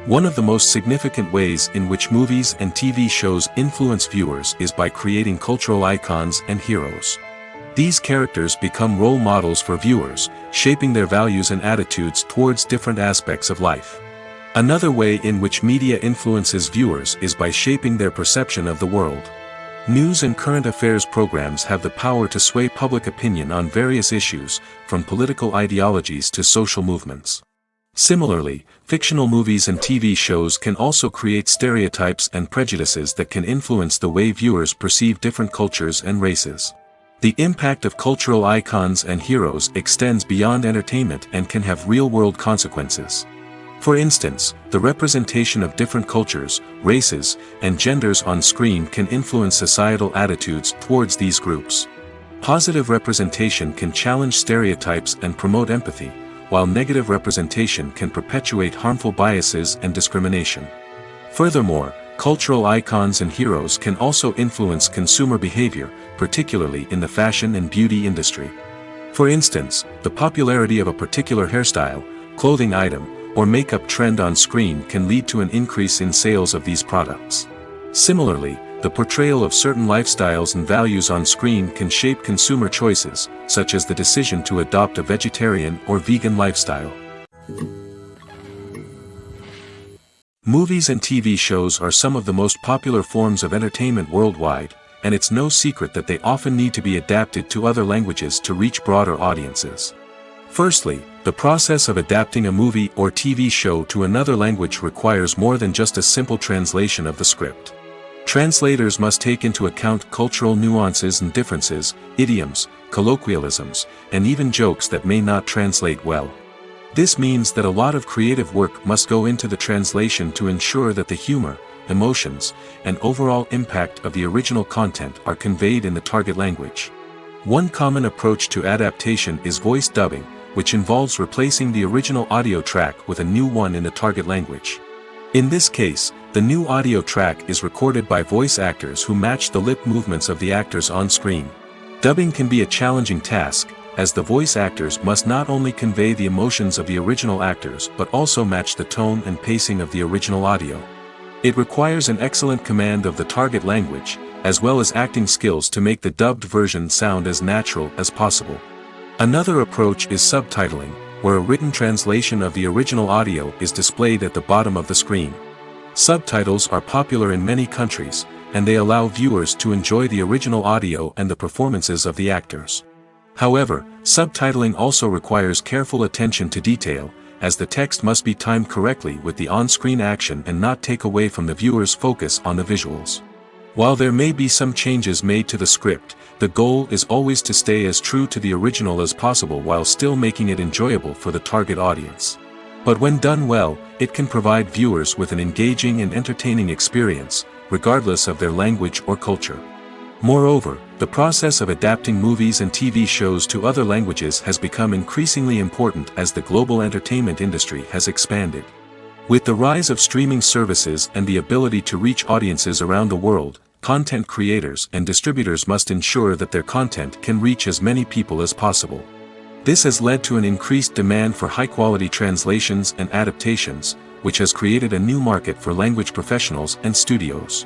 A: One of the most significant ways in which movies and TV shows influence viewers is by creating cultural icons and heroes. These characters become role models for viewers, shaping their values and attitudes towards different aspects of life. Another way in which media influences viewers is by shaping their perception of the world. News and current affairs programs have the power to sway public opinion on various issues, from political ideologies to social movements. Similarly, fictional movies and TV shows can also create stereotypes and prejudices that can influence the way viewers perceive different cultures and races. The impact of cultural icons and heroes extends beyond entertainment and can have real-world consequences. For instance, the representation of different cultures, races, and genders on screen can influence societal attitudes towards these groups. Positive representation can challenge stereotypes and promote empathy, while negative representation can perpetuate harmful biases and discrimination. Furthermore, cultural icons and heroes can also influence consumer behavior, particularly in the fashion and beauty industry. For instance, the popularity of a particular hairstyle, clothing item, or makeup trend on screen can lead to an increase in sales of these products. Similarly, the portrayal of certain lifestyles and values on screen can shape consumer choices, such as the decision to adopt a vegetarian or vegan lifestyle. Movies and TV shows are some of the most popular forms of entertainment worldwide, and it's no secret that they often need to be adapted to other languages to reach broader audiences. Firstly, the process of adapting a movie or TV show to another language requires more than just a simple translation of the script. Translators must take into account cultural nuances and differences, idioms, colloquialisms, and even jokes that may not translate well. This means that a lot of creative work must go into the translation to ensure that the humor, emotions, and overall impact of the original content are conveyed in the target language. One common approach to adaptation is voice dubbing, which involves replacing the original audio track with a new one in the target language. In this case, the new audio track is recorded by voice actors who match the lip movements of the actors on screen. Dubbing can be a challenging task, as the voice actors must not only convey the emotions of the original actors but also match the tone and pacing of the original audio. It requires an excellent command of the target language, as well as acting skills to make the dubbed version sound as natural as possible. Another approach is subtitling, where a written translation of the original audio is displayed at the bottom of the screen. Subtitles are popular in many countries, and they allow viewers to enjoy the original audio and the performances of the actors. However, subtitling also requires careful attention to detail, as the text must be timed correctly with the on-screen action and not take away from the viewer's focus on the visuals. While there may be some changes made to the script, the goal is always to stay as true to the original as possible while still making it enjoyable for the target audience. But when done well, it can provide viewers with an engaging and entertaining experience, regardless of their language or culture. Moreover, the process of adapting movies and TV shows to other languages has become increasingly important as the global entertainment industry has expanded. With the rise of streaming services and the ability to reach audiences around the world, content creators and distributors must ensure that their content can reach as many people as possible. This has led to an increased demand for high-quality translations and adaptations, which has created a new market for language professionals and studios.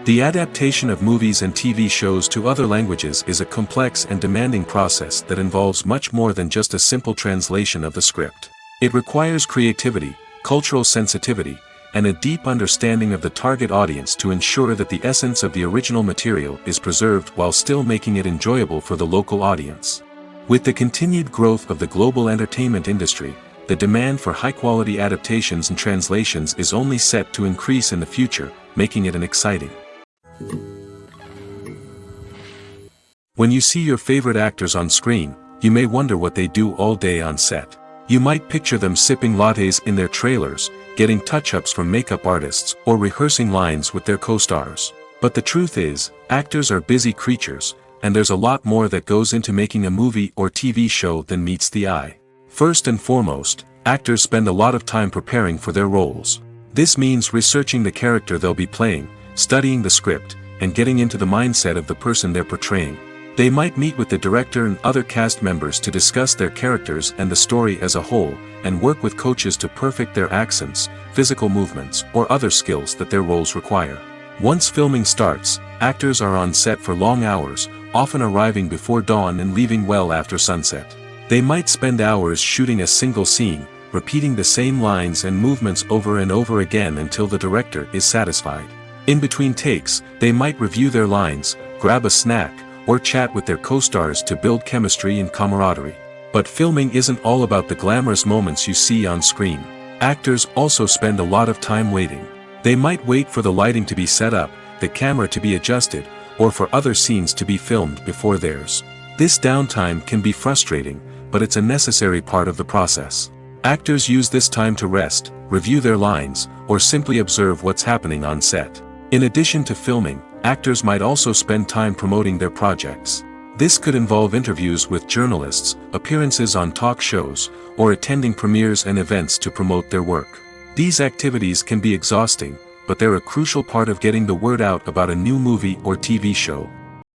A: The adaptation of movies and TV shows to other languages is a complex and demanding process that involves much more than just a simple translation of the script. It requires creativity, cultural sensitivity, and a deep understanding of the target audience to ensure that the essence of the original material is preserved while still making it enjoyable for the local audience. With the continued growth of the global entertainment industry, the demand for high-quality adaptations and translations is only set to increase in the future, making it an exciting. When you see your favorite actors on screen, you may wonder what they do all day on set. You might picture them sipping lattes in their trailers, getting touch-ups from makeup artists, or rehearsing lines with their co-stars. But the truth is, actors are busy creatures, and there's a lot more that goes into making a movie or TV show than meets the eye. First and foremost, actors spend a lot of time preparing for their roles. This means researching the character they'll be playing, studying the script, and getting into the mindset of the person they're portraying. They might meet with the director and other cast members to discuss their characters and the story as a whole, and work with coaches to perfect their accents, physical movements, or other skills that their roles require. Once filming starts, actors are on set for long hours, often arriving before dawn and leaving well after sunset. They might spend hours shooting a single scene, repeating the same lines and movements over and over again until the director is satisfied. In between takes, they might review their lines, grab a snack, or chat with their co-stars to build chemistry and camaraderie. But filming isn't all about the glamorous moments you see on screen. Actors also spend a lot of time waiting. They might wait for the lighting to be set up, the camera to be adjusted, or for other scenes to be filmed before theirs. This downtime can be frustrating, but it's a necessary part of the process. Actors use this time to rest, review their lines, or simply observe what's happening on set. In addition to filming, actors might also spend time promoting their projects. This could involve interviews with journalists, appearances on talk shows, or attending premieres and events to promote their work. These activities can be exhausting, but they're a crucial part of getting the word out about a new movie or TV show.